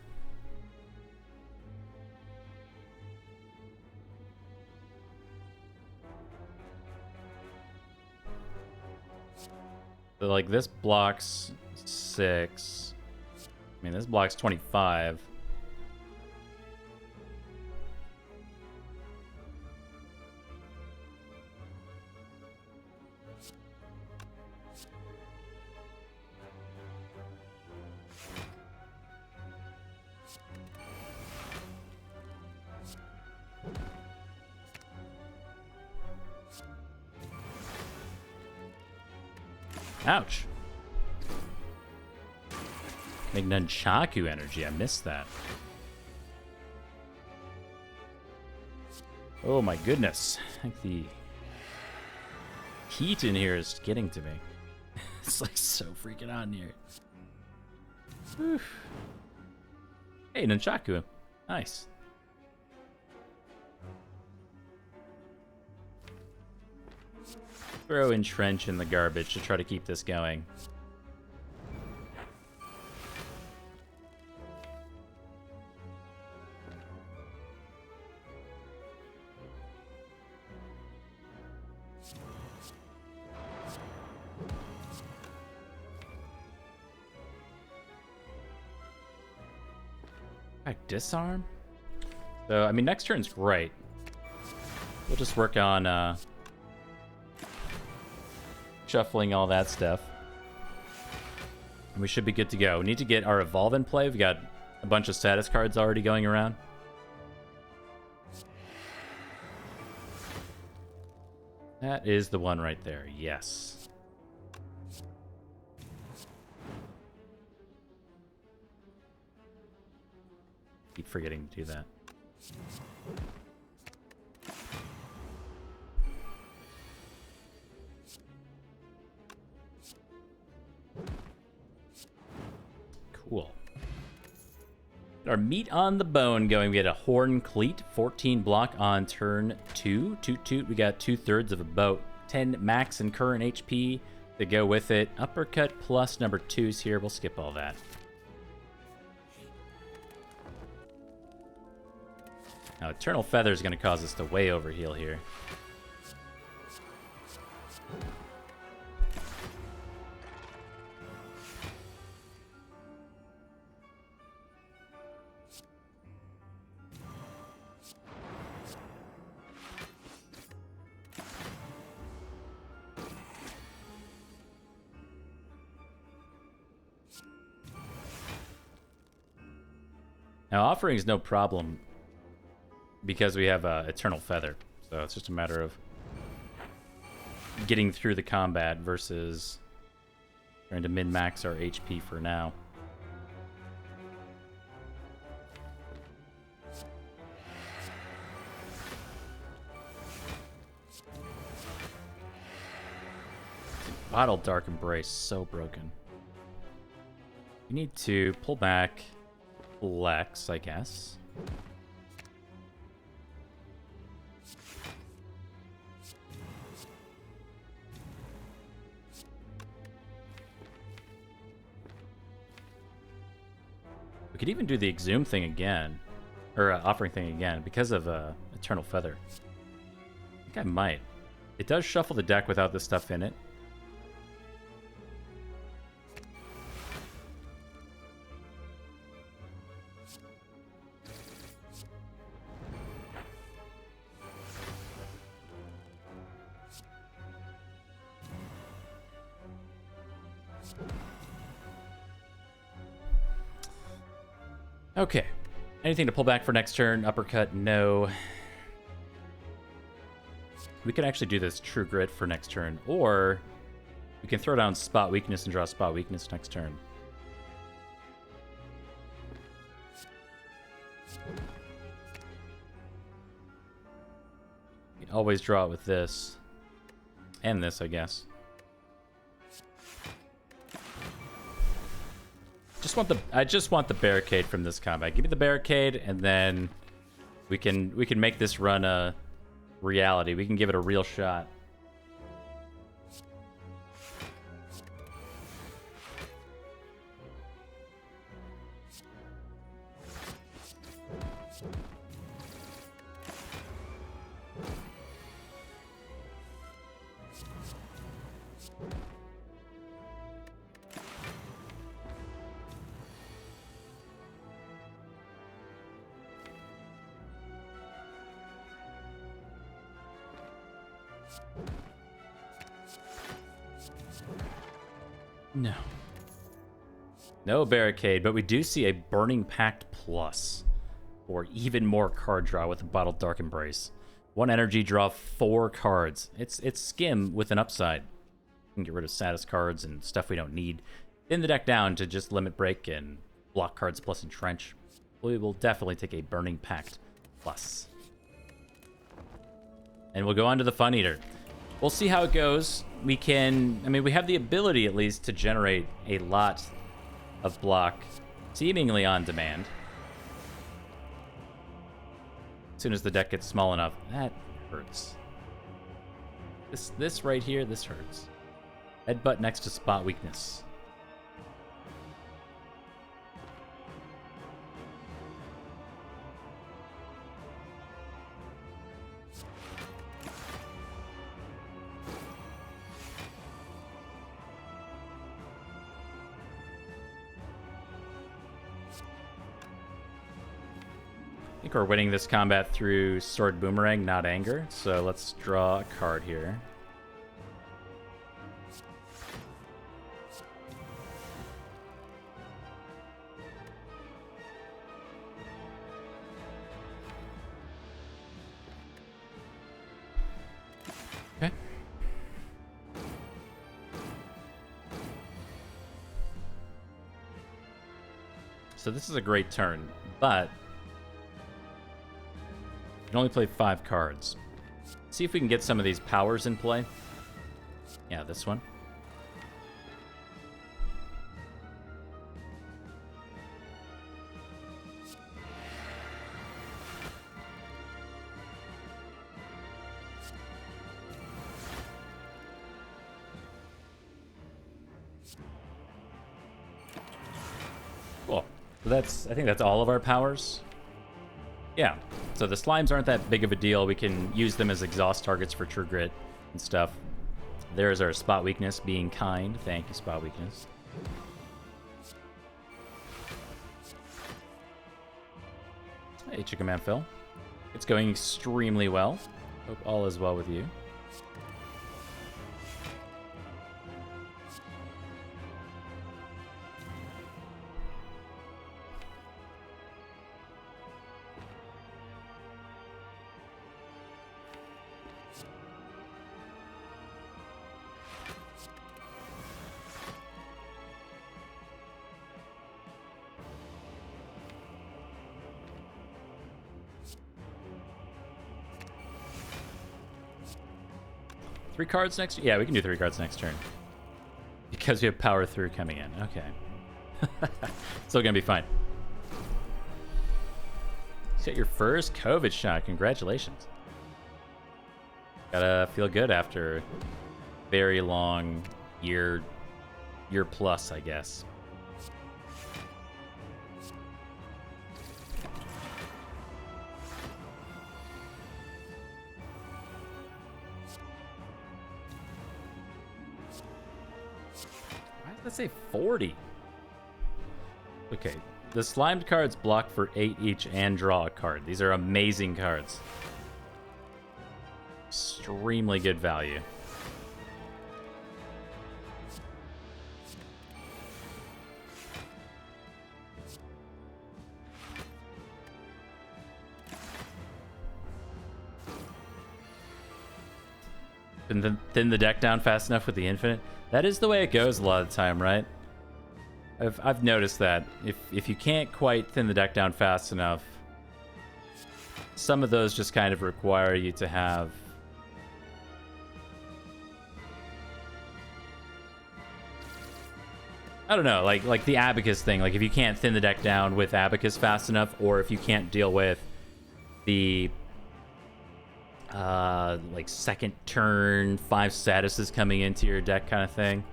So, like, this blocks 6. I mean, this blocks 25. Ouch. Make Nunchaku energy. I missed that. Oh my goodness. I think the heat in here is getting to me. It's like so freaking hot in here. Whew. Hey, Nunchaku. Nice. Throw Entrench in the garbage to try to keep this going. Disarm? So, I mean, next turn's great. We'll just work on shuffling all that stuff. And we should be good to go. We need to get our Evolve in play. We've got a bunch of status cards already going around. That is the one right there. Yes. Keep forgetting to do that. Cool. Our meat on the bone going. We get a Horn Cleat, 14 block on turn 2. Toot toot. We got 2/3 of about 10 max and current HP to go with it. Uppercut plus number 2's here. We'll skip all that. Now, Eternal Feather is going to cause us to way overheal here. Now, offering is no problem because we have Eternal Feather. So it's just a matter of getting through the combat versus trying to min-max our HP for now. Bottle Dark Embrace, so broken. We need to pull back Flex, I guess. We could even do the Exhume thing again, or Offering thing again, because of Eternal Feather. I think I might. It does shuffle the deck without this stuff in it. Okay. Anything to pull back for next turn? Uppercut, no. We can actually do this True Grit for next turn, or we can throw down Spot Weakness and draw Spot Weakness next turn. You can always draw it with this. And this, I guess. I just want the barricade from this combat. Give me the barricade, and then we can make this run a reality. We can give it a real shot. No. No barricade, but we do see a Burning Pact Plus for even more card draw with a Bottled Dark Embrace. 1 energy, draw 4 cards. It's Skim with an upside. We can get rid of status cards and stuff we don't need. Thin the deck down to just limit break and block cards plus entrench. We will definitely take a Burning Pact Plus. And we'll go on to the Fun Eater. We'll see how it goes. We have the ability at least to generate a lot of block seemingly on demand. As soon as the deck gets small enough, that hurts. This right here, this hurts. Headbutt next to Spot Weakness. I think we're winning this combat through Sword Boomerang, not anger. So let's draw a card here. Okay. So this is a great turn, but you can only play 5 cards. See if we can get some of these powers in play. Yeah, this one. Cool. So I think that's all of our powers. Yeah, so the slimes aren't that big of a deal. We can use them as exhaust targets for True Grit and stuff. There's our spot weakness, being kind. Thank you, spot weakness. Hey, Chicken Man Phil. It's going extremely well. Hope all is well with you. Three cards next? Yeah, we can do 3 cards next turn. Because we have power through coming in. Okay. Still gonna be fine. You got your first COVID shot. Congratulations. Gotta feel good after very long year plus, I guess. Let's say 40. Okay, the slimed cards block for 8 each and draw a card. These are amazing cards. Extremely good value. And thin the deck down fast enough with the infinite. That is the way it goes a lot of the time, right? I've noticed that if you can't quite thin the deck down fast enough, some of those just kind of require you to have I don't know, like the Abacus thing. Like if you can't thin the deck down with Abacus fast enough, or if you can't deal with the like second turn 5 statuses coming into your deck kind of thing.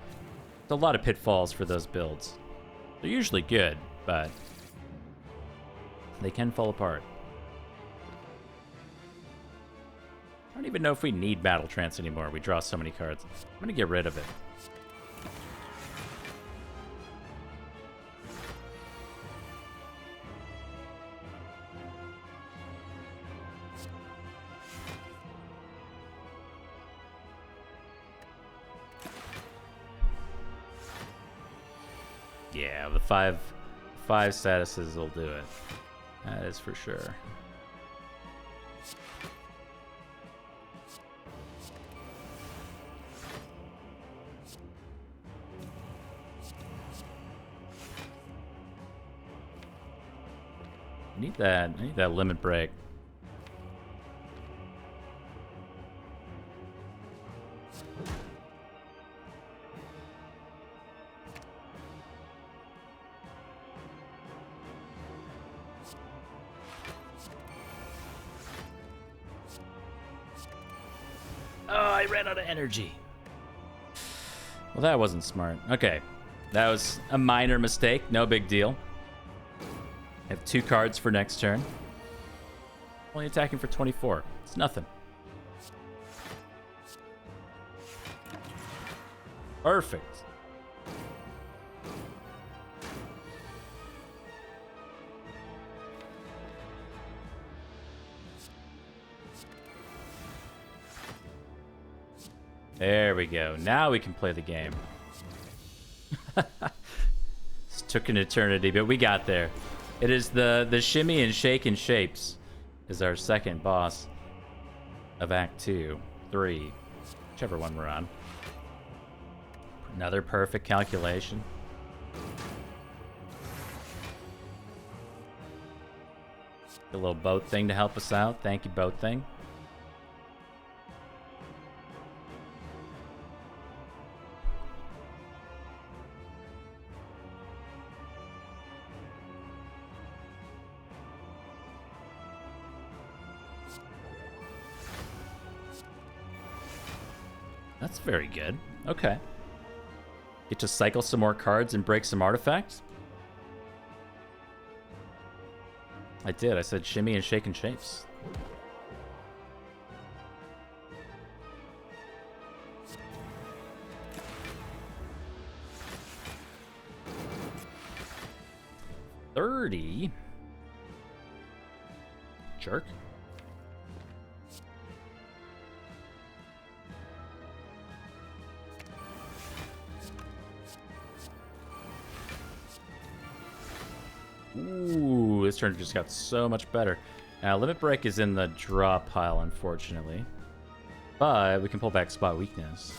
There's a lot of pitfalls for those builds. They're usually good, but they can fall apart. I don't even know if we need Battle Trance anymore. We draw so many cards. I'm gonna get rid of it. Yeah, the five statuses will do it. That is for sure. I need that limit break. I ran out of energy. Well, that wasn't smart. Okay. That was a minor mistake. No big deal. I have 2 cards for next turn. Only attacking for 24. It's nothing. Perfect. There we go. Now we can play the game. This took an eternity, but we got there. It is the shimmy and shake and shapes is our second boss of Act 2, 3, whichever one we're on. Another perfect calculation. A little boat thing to help us out. Thank you, boat thing. That's very good. Okay. Get to cycle some more cards and break some artifacts? I did. I said shimmy and shake and shapes. $30. Jerk. Ooh, this turn just got so much better. Now, Limit Break is in the draw pile, unfortunately. But we can pull back Spot Weakness.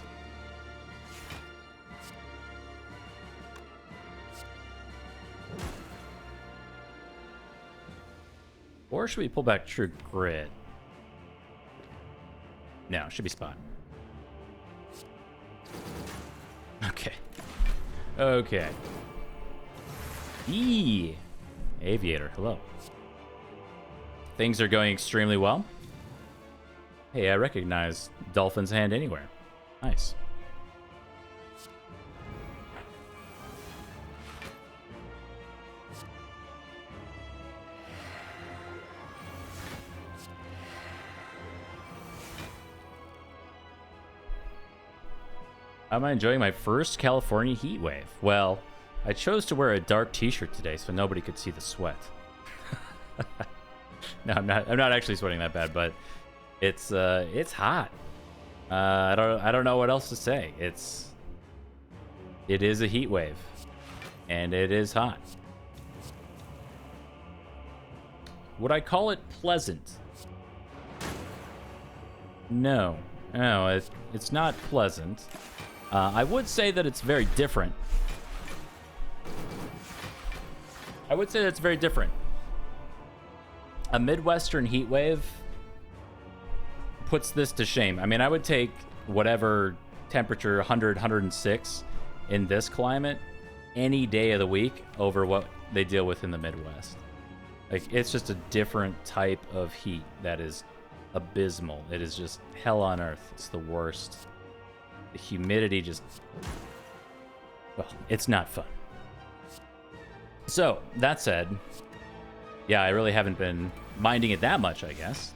Or should we pull back True Grit? No, it should be Spot. Okay. Okay. Aviator, hello. Things are going extremely well. Hey, I recognize Dolphin's Hand anywhere. Nice. Am I enjoying my first California heat wave? Well, I chose to wear a dark t-shirt today so nobody could see the sweat. No, I'm not actually sweating that bad, but it's hot. I don't know what else to say. It is a heat wave, and it is hot. Would I call it pleasant? No, it's not pleasant. I would say that it's very different. I would say that's very different. A Midwestern heat wave puts this to shame. I mean, I would take whatever temperature, 100, 106 in this climate any day of the week over what they deal with in the Midwest. Like, it's just a different type of heat that is abysmal. It is just hell on earth. It's the worst. The humidity just... well, it's not fun. So, that said, yeah, I really haven't been minding it that much, I guess.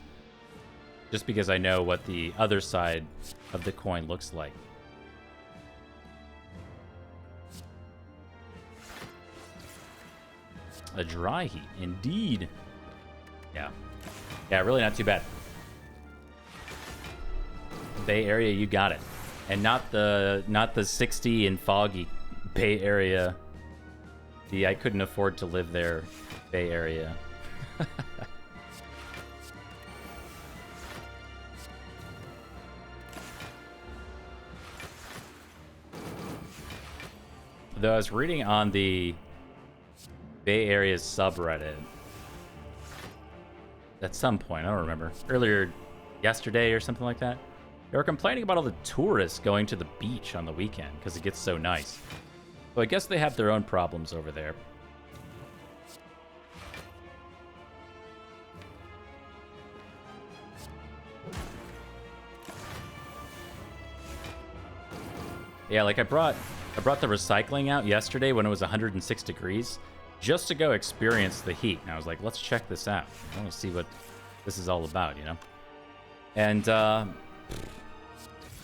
Just because I know what the other side of the coin looks like. A dry heat, indeed. Yeah. Yeah, really not too bad. Bay Area, you got it. And not the 60 and foggy Bay Area. The I couldn't afford to live there Bay Area. Though I was reading on the Bay Area subreddit at some point, I don't remember, earlier yesterday or something like that, they were complaining about all the tourists going to the beach on the weekend because it gets so nice. So I guess they have their own problems over there. Yeah, like I brought the recycling out yesterday when it was 106 degrees just to go experience the heat. And I was like, let's check this out. I want to see what this is all about, you know? And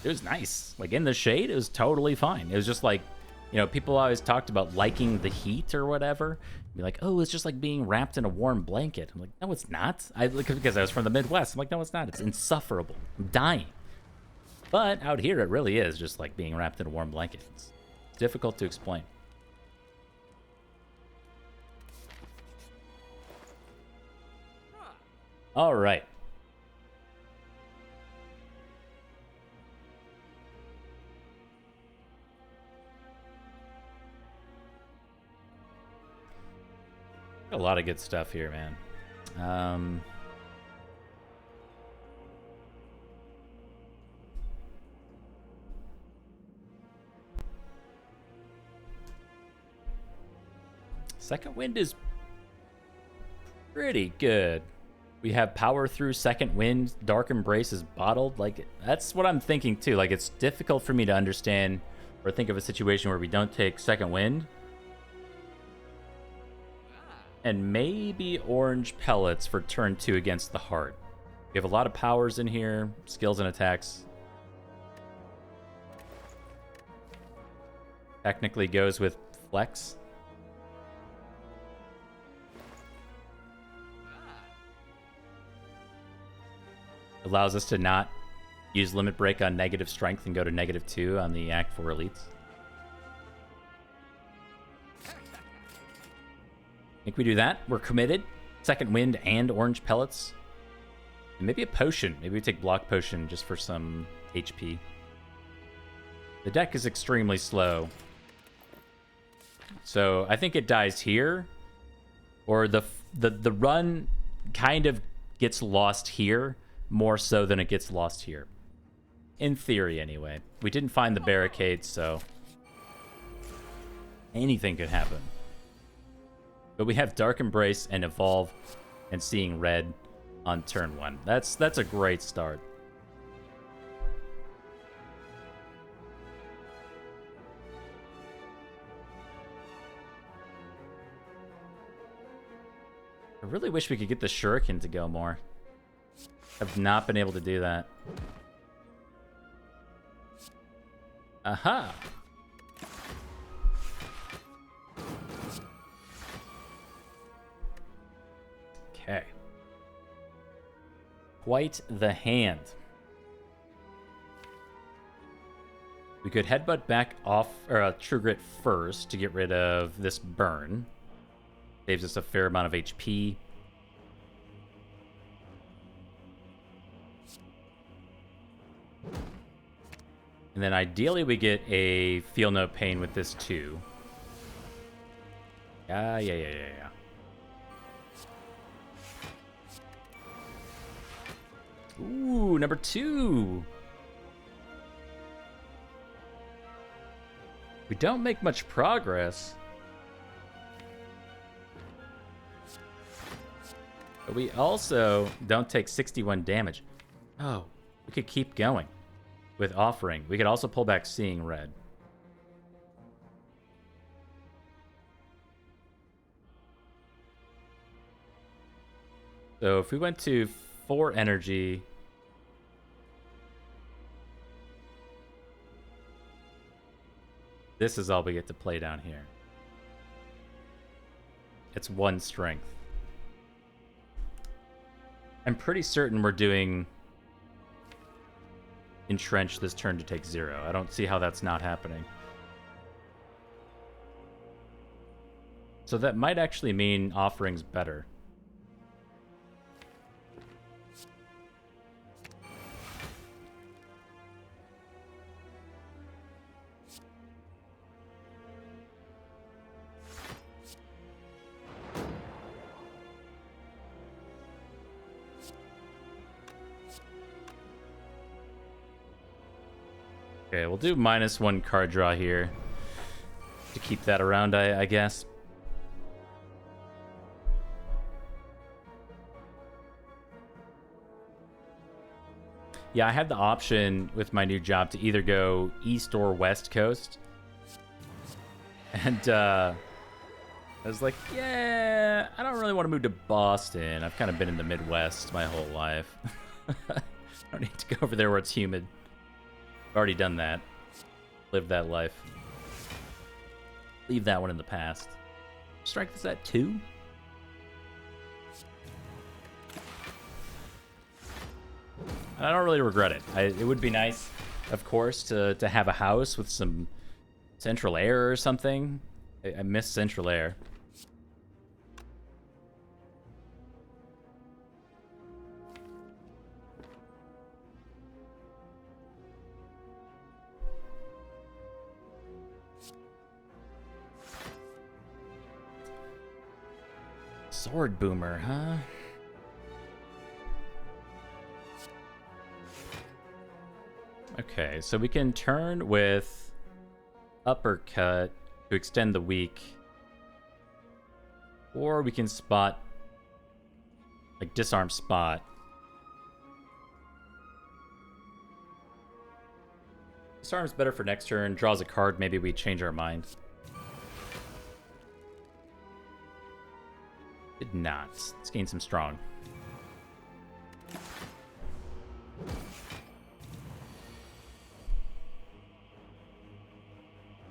it was nice. Like, in the shade, it was totally fine. It was just like, you know, people always talked about liking the heat or whatever. Be like, oh, it's just like being wrapped in a warm blanket. I'm like, no, it's not. Because I was from the Midwest. I'm like, no, it's not. It's insufferable. I'm dying. But out here, it really is just like being wrapped in a warm blanket. It's difficult to explain. All right. A lot of good stuff here, man. Second Wind is pretty good. We have Power Through Second Wind. Dark Embrace is bottled. Like, that's what I'm thinking, too. Like, it's difficult for me to understand or think of a situation where we don't take Second Wind. And maybe Orange Pellets for turn 2 against the Heart. We have a lot of powers in here, skills and attacks. Technically goes with Flex. Allows us to not use Limit Break on negative strength and go to -2 on the Act 4 elites. I think we do that. We're committed. Second Wind and Orange Pellets. And maybe a potion. Maybe we take Block Potion just for some HP. The deck is extremely slow. So I think it dies here. Or the run kind of gets lost here more so than it gets lost here. In theory, anyway. We didn't find the barricades, so anything could happen. But we have Dark Embrace and Evolve and Seeing Red on turn 1. That's a great start. I really wish we could get the Shuriken to go more. I've not been able to do that. Aha! Okay. Quite the hand. We could Headbutt back off, or True Grit first to get rid of this burn. Saves us a fair amount of HP. And then ideally we get a Feel No Pain with this too. Yeah. Ooh, number 2. We don't make much progress. But we also don't take 61 damage. Oh, we could keep going with Offering. We could also pull back Seeing Red. So if we went to 4 energy, this is all we get to play down here. It's 1 strength. I'm pretty certain we're doing Entrench this turn to take 0. I don't see how that's not happening. So that might actually mean Offering's better. Okay, we'll do -1 card draw here to keep that around, I guess. Yeah, I had the option with my new job to either go East or West Coast. And I was like, yeah, I don't really want to move to Boston. I've kind of been in the Midwest my whole life. I don't need to go over there where it's humid. Already done that. Lived that life. Leave that one in the past. Strike this at 2. And I don't really regret it. It would be nice of course, to have a house with some central air or something. I miss central air. Sword Boomer, huh? Okay, so we can turn with Uppercut to extend the week. Or we can spot, like, disarm spot. Disarm's better for next turn, draws a card, maybe we change our mind. Did not. Let's gain some strong.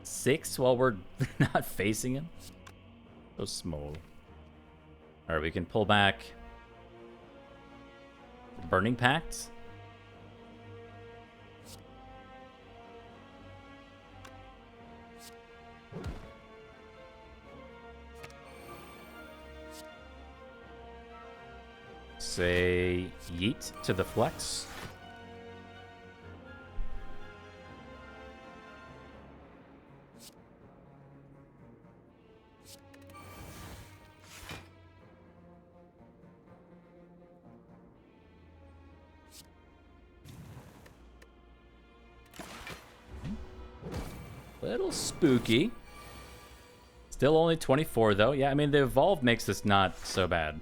Six while we're not facing him? So small. Alright, we can pull back. Burning Pact. Say yeet to the flex. Little spooky. Still only 24 though. Yeah, I mean the evolve makes this not so bad.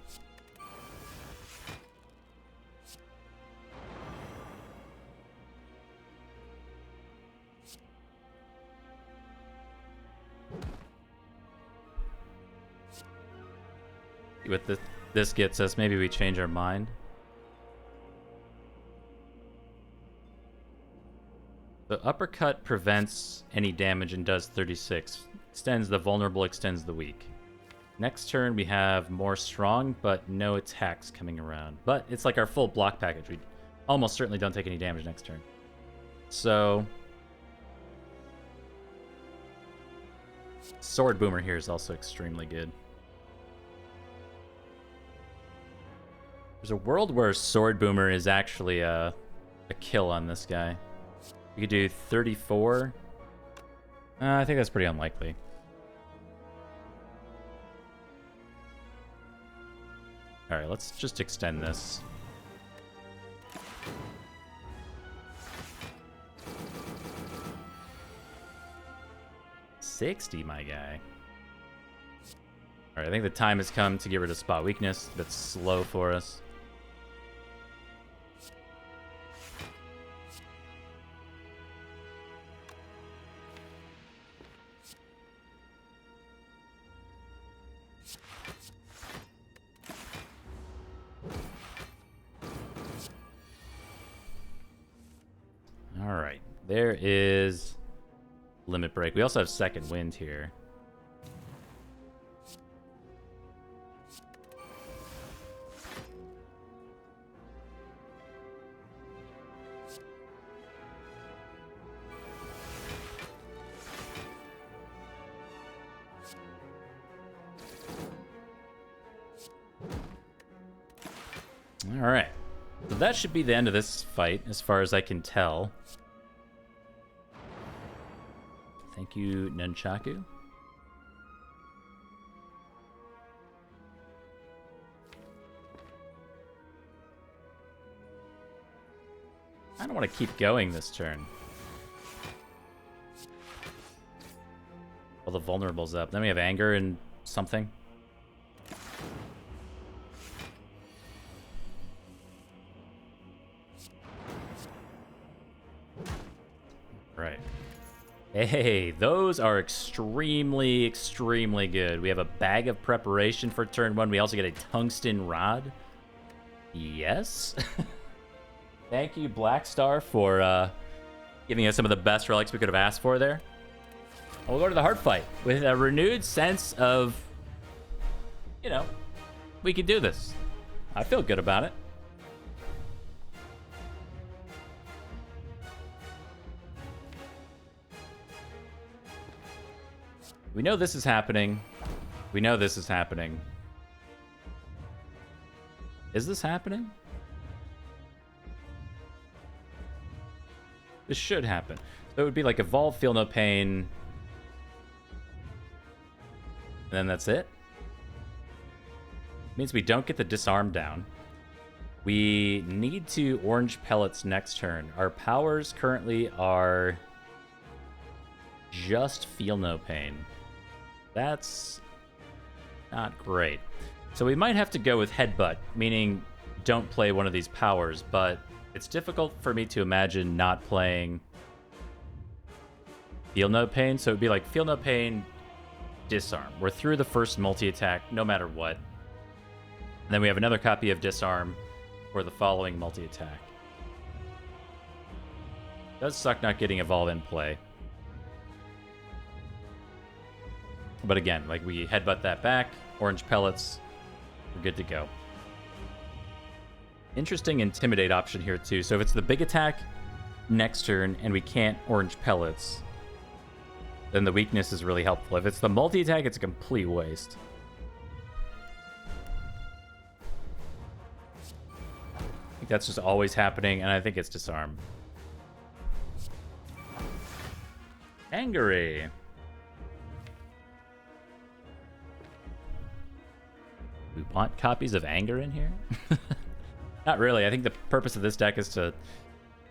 What this gets us, maybe we change our mind. The uppercut prevents any damage and does 36. Extends the vulnerable, extends the weak. Next turn we have more strong, but no attacks coming around. But it's like our full block package. We almost certainly don't take any damage next turn. So Sword Boomer here is also extremely good. There's a world where Sword Boomer is actually a kill on this guy. We could do 34. I think that's pretty unlikely. Alright, let's just extend this. $60, my guy. Alright, I think the time has come to get rid of spot weakness. That's slow for us. Alright, there is Limit Break. We also have Second Wind here. Alright, so that should be the end of this fight, as far as I can tell. Thank you, Nunchaku. I don't want to keep going this turn. All the vulnerables up. Then we have anger and something. Right. Hey, those are extremely, extremely good. We have a bag of preparation for turn one. We also get a tungsten rod. Yes. Thank you, Black Star, for giving us some of the best relics we could have asked for there. And we'll go to the hard fight with a renewed sense of, you know, we can do this. I feel good about it. We know this is happening. We know this is happening. Is this happening? This should happen. So it would be like evolve, feel no pain. And then that's it. Means we don't get the disarm down. We need to orange pellets next turn. Our powers currently are just feel no pain. That's not great. So we might have to go with headbutt, meaning don't play one of these powers, but it's difficult for me to imagine not playing feel no pain. So it would be like feel no pain, disarm. We're through the first multi-attack no matter what. And then we have another copy of disarm for the following multi-attack. Does suck not getting evolve in play. But again, like we headbutt that back, orange pellets, we're good to go. Interesting intimidate option here too. So if it's the big attack next turn and we can't orange pellets, then the weakness is really helpful. If it's the multi-attack, it's a complete waste. I think that's just always happening, and I think it's disarm. Angry. We want copies of Anger in here? Not really. I think the purpose of this deck is to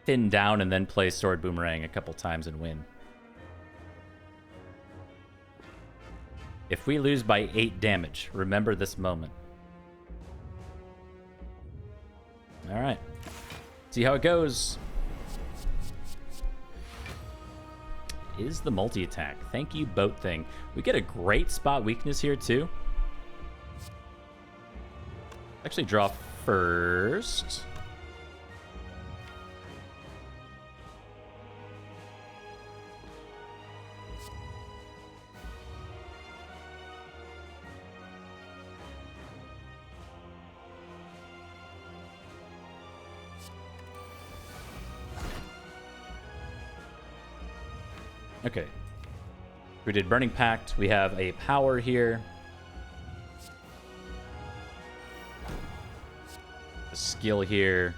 thin down and then play Sword Boomerang a couple times and win. If we lose by 8 damage, remember this moment. Alright. See how it goes. Is the multi-attack. Thank you, Boat Thing. We get a great spot weakness here, too. Actually, draw first. Okay. We did Burning Pact. We have a power here. A skill here.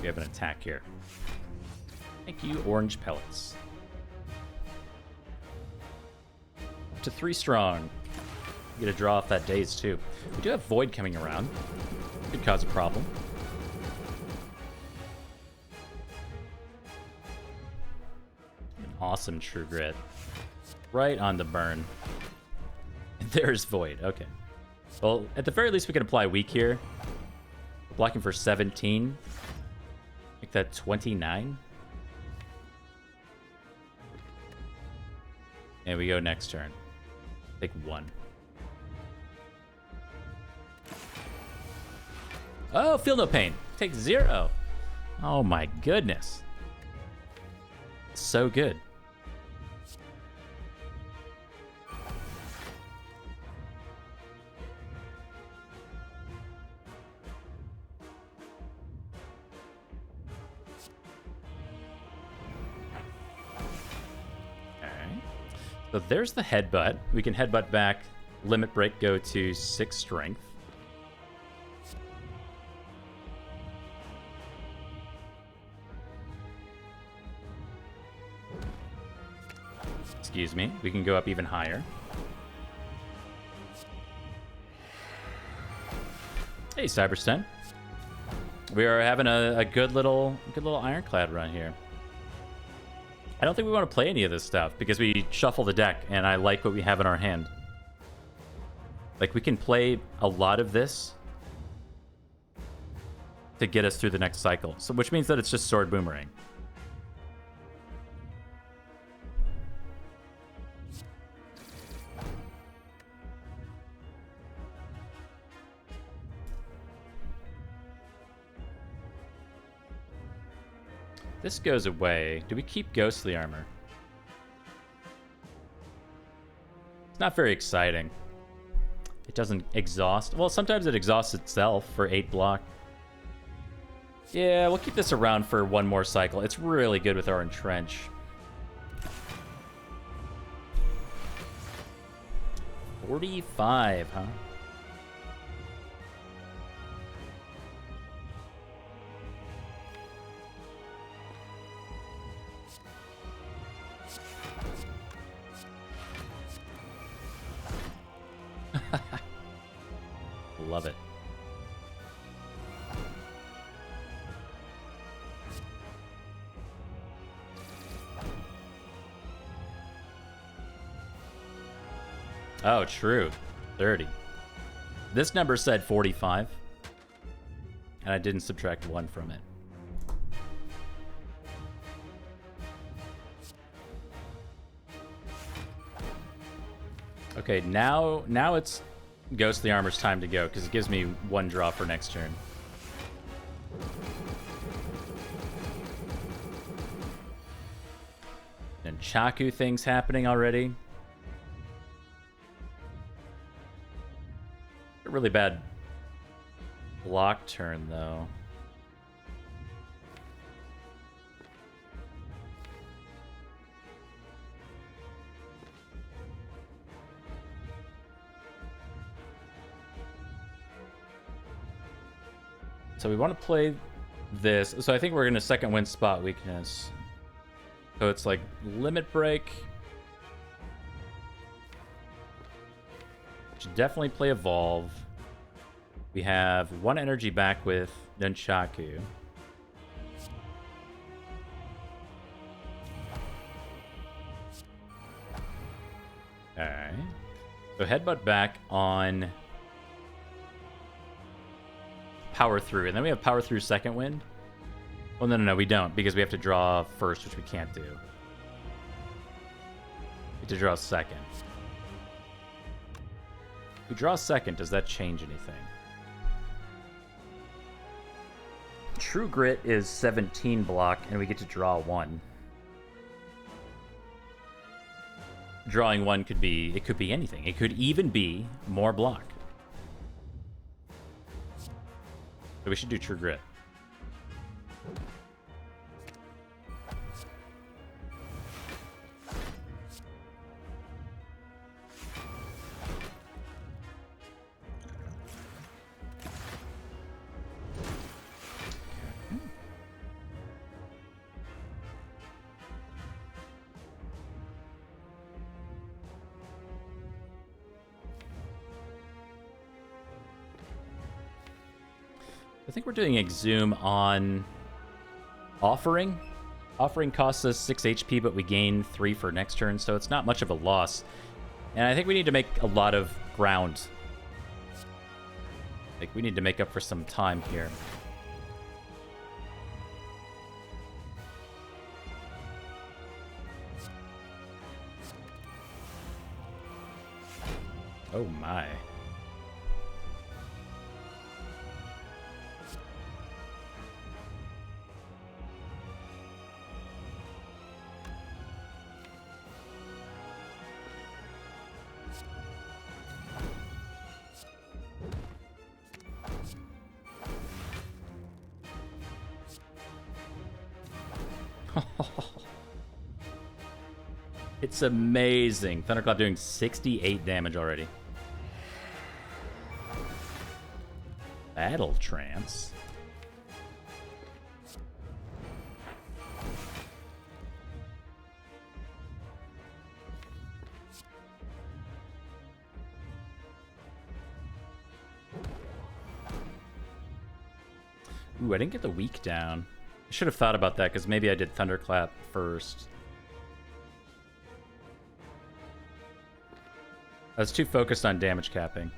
We have an attack here. Thank you, orange pellets. Up to 3 strong. We get a draw off that daze too. We do have Void coming around. Could cause a problem. Awesome True Grit. Right on the burn. There's Void. Okay. Well, at the very least, we can apply Weak here. We're blocking for 17. Make that 29. And we go next turn. Take 1. Oh, feel no pain. Take 0. Oh my goodness. So good. So there's the headbutt. We can headbutt back, limit break, go to 6 strength. Excuse me. We can go up even higher. Hey, Cybersten. We are having a good little Ironclad run here. I don't think we want to play any of this stuff because we shuffle the deck and I like what we have in our hand. Like, we can play a lot of this to get us through the next cycle. So, which means that it's just Sword Boomerang. This goes away. Do we keep Ghostly Armor? It's not very exciting. It doesn't exhaust. Well, sometimes it exhausts itself for 8 block. Yeah, we'll keep this around for 1 more cycle. It's really good with our Entrench. 45, huh? Love it. Oh, true. 30. This number said 45. And I didn't subtract 1 from it. Okay, now it's Ghostly Armor's time to go, because it gives me 1 draw for next turn. And Chaku things happening already. A really bad block turn, though. So we want to play this. So I think we're going to second wind spot weakness. So it's like limit break. Should definitely play evolve. We have 1 energy back with Nunchaku. Alright. So headbutt back on power through, and then we have power through second wind. Well, no, we don't, because we have to draw first, which we can't do. We have to draw second. If we draw second, does that change anything? True Grit is 17 block, and we get to draw 1. Drawing 1 could be, it could be anything. It could even be more block. So we should do True Grit. I think we're doing Exhume on Offering. Offering costs us 6 HP, but we gain 3 for next turn, so it's not much of a loss. And I think we need to make a lot of ground. Like, we need to make up for some time here. Oh my. It's amazing. Thunderclap doing 68 damage already. Battle Trance. Ooh, I didn't get the weak down. I should have thought about that, because maybe I did Thunderclap first. I was too focused on damage capping.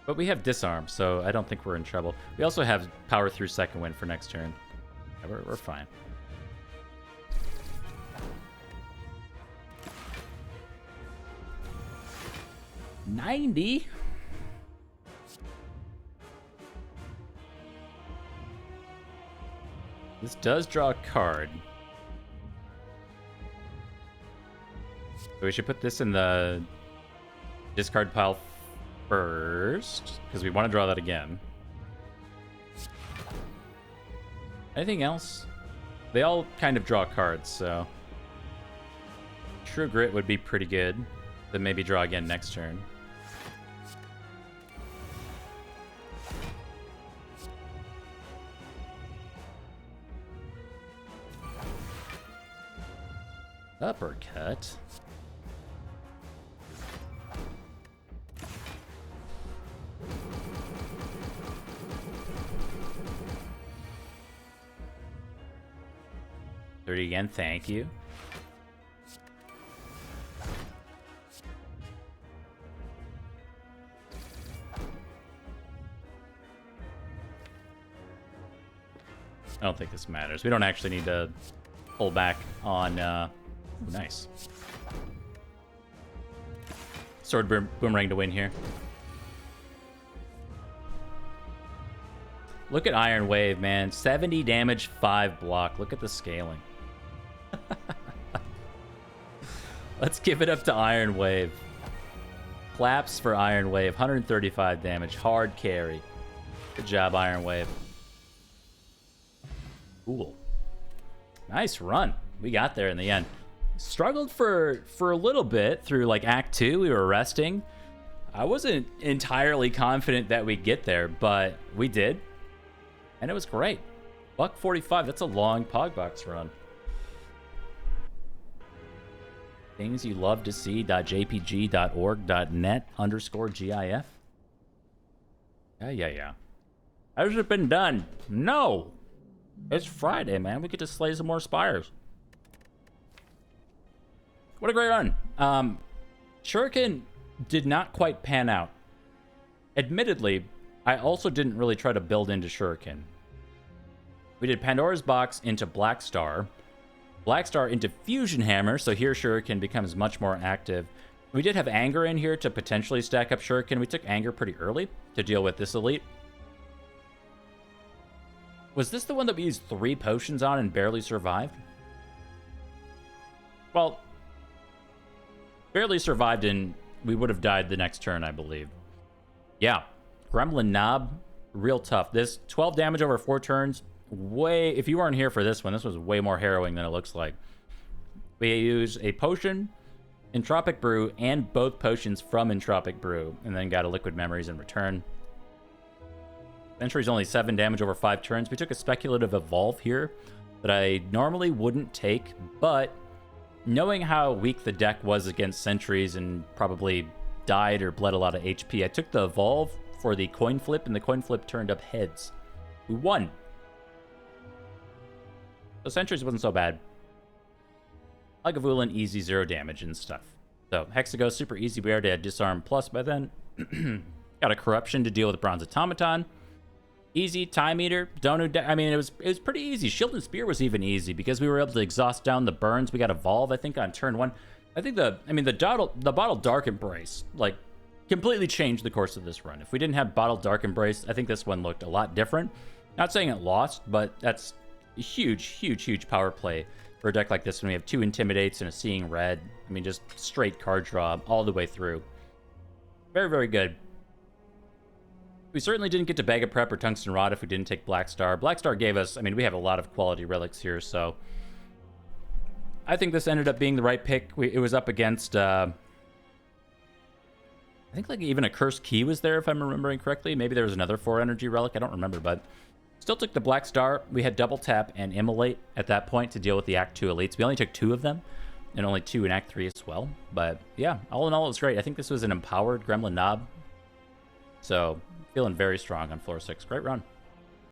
But we have Disarm, so I don't think we're in trouble. We also have Power Through second wind for next turn. Yeah, we're fine. $90? This does draw a card. So we should put this in the discard pile first, because we want to draw that again. Anything else? They all kind of draw cards, so True Grit would be pretty good. Then maybe draw again next turn. Uppercut. Again, thank you. I don't think this matters. We don't actually need to pull back on nice. Sword boomerang to win here. Look at Iron Wave, man. 70 damage, 5 block. Look at the scaling. Let's give it up to Iron Wave. Claps for Iron Wave. 135 damage. Hard carry. Good job, Iron Wave. Cool. Nice run. We got there in the end. Struggled for a little bit through like Act 2. We were resting. I wasn't entirely confident that we'd get there, but we did. And it was great. $145. That's a long Pogbox run. Things you love to see.jpg.org.net_GIF. Yeah. Has it been done? No. It's Friday, man. We get to slay some more Spires. What a great run. Shuriken did not quite pan out. Admittedly, I also didn't really try to build into Shuriken. We did Pandora's Box into Black Star. Black Star into Fusion Hammer, so here Shuriken becomes much more active. We did have Anger in here to potentially stack up Shuriken. We took Anger pretty early to deal with this elite. Was this the one that we used 3 potions on and barely survived? Well, barely survived, and we would have died the next turn, I believe. Yeah, Gremlin Knob, real tough. This 12 damage over 4 turns, if you weren't here for this one, this was way more harrowing than it looks like. We use a potion, Entropic Brew, and both potions from Entropic Brew, and then got a Liquid Memories in return. Sentry's only 7 damage over 5 turns. We took a Speculative Evolve here that I normally wouldn't take, but knowing how weak the deck was against Sentries and probably died or bled a lot of HP, I took the Evolve for the coin flip, and the coin flip turned up heads. We won. So Sentries wasn't so bad. Lagavulin, easy, 0 damage and stuff. So Hexaghost, super easy. We already had Disarm Plus by then. Got a Corruption to deal with Bronze Automaton. Easy. Time Eater. I mean, it was pretty easy. Shield and Spear was even easy because we were able to exhaust down the burns. We got Evolve, I think, on turn 1. I think the Bottled Dark Embrace, like, completely changed the course of this run. If we didn't have Bottled Dark Embrace, I think this one looked a lot different. Not saying it lost, but that's a huge power play for a deck like this when we have 2 Intimidates and a Seeing Red. I mean, just straight card draw all the way through. Very good. We certainly didn't get to Bag of Prep or Tungsten Rod if we didn't take Black Star. Black Star gave us, I mean, we have a lot of quality relics here, so I think this ended up being the right pick. It was up against, I think like even a Cursed Key was there, if I'm remembering correctly. Maybe there was another 4 energy relic. I don't remember, but still took the Black Star. We had Double Tap and Immolate at that point to deal with the Act 2 elites. We only took 2 of them, and only 2 in Act 3 as well. But yeah, all in all, it was great. I think this was an empowered Gremlin Knob. So feeling very strong on floor 6. Great run.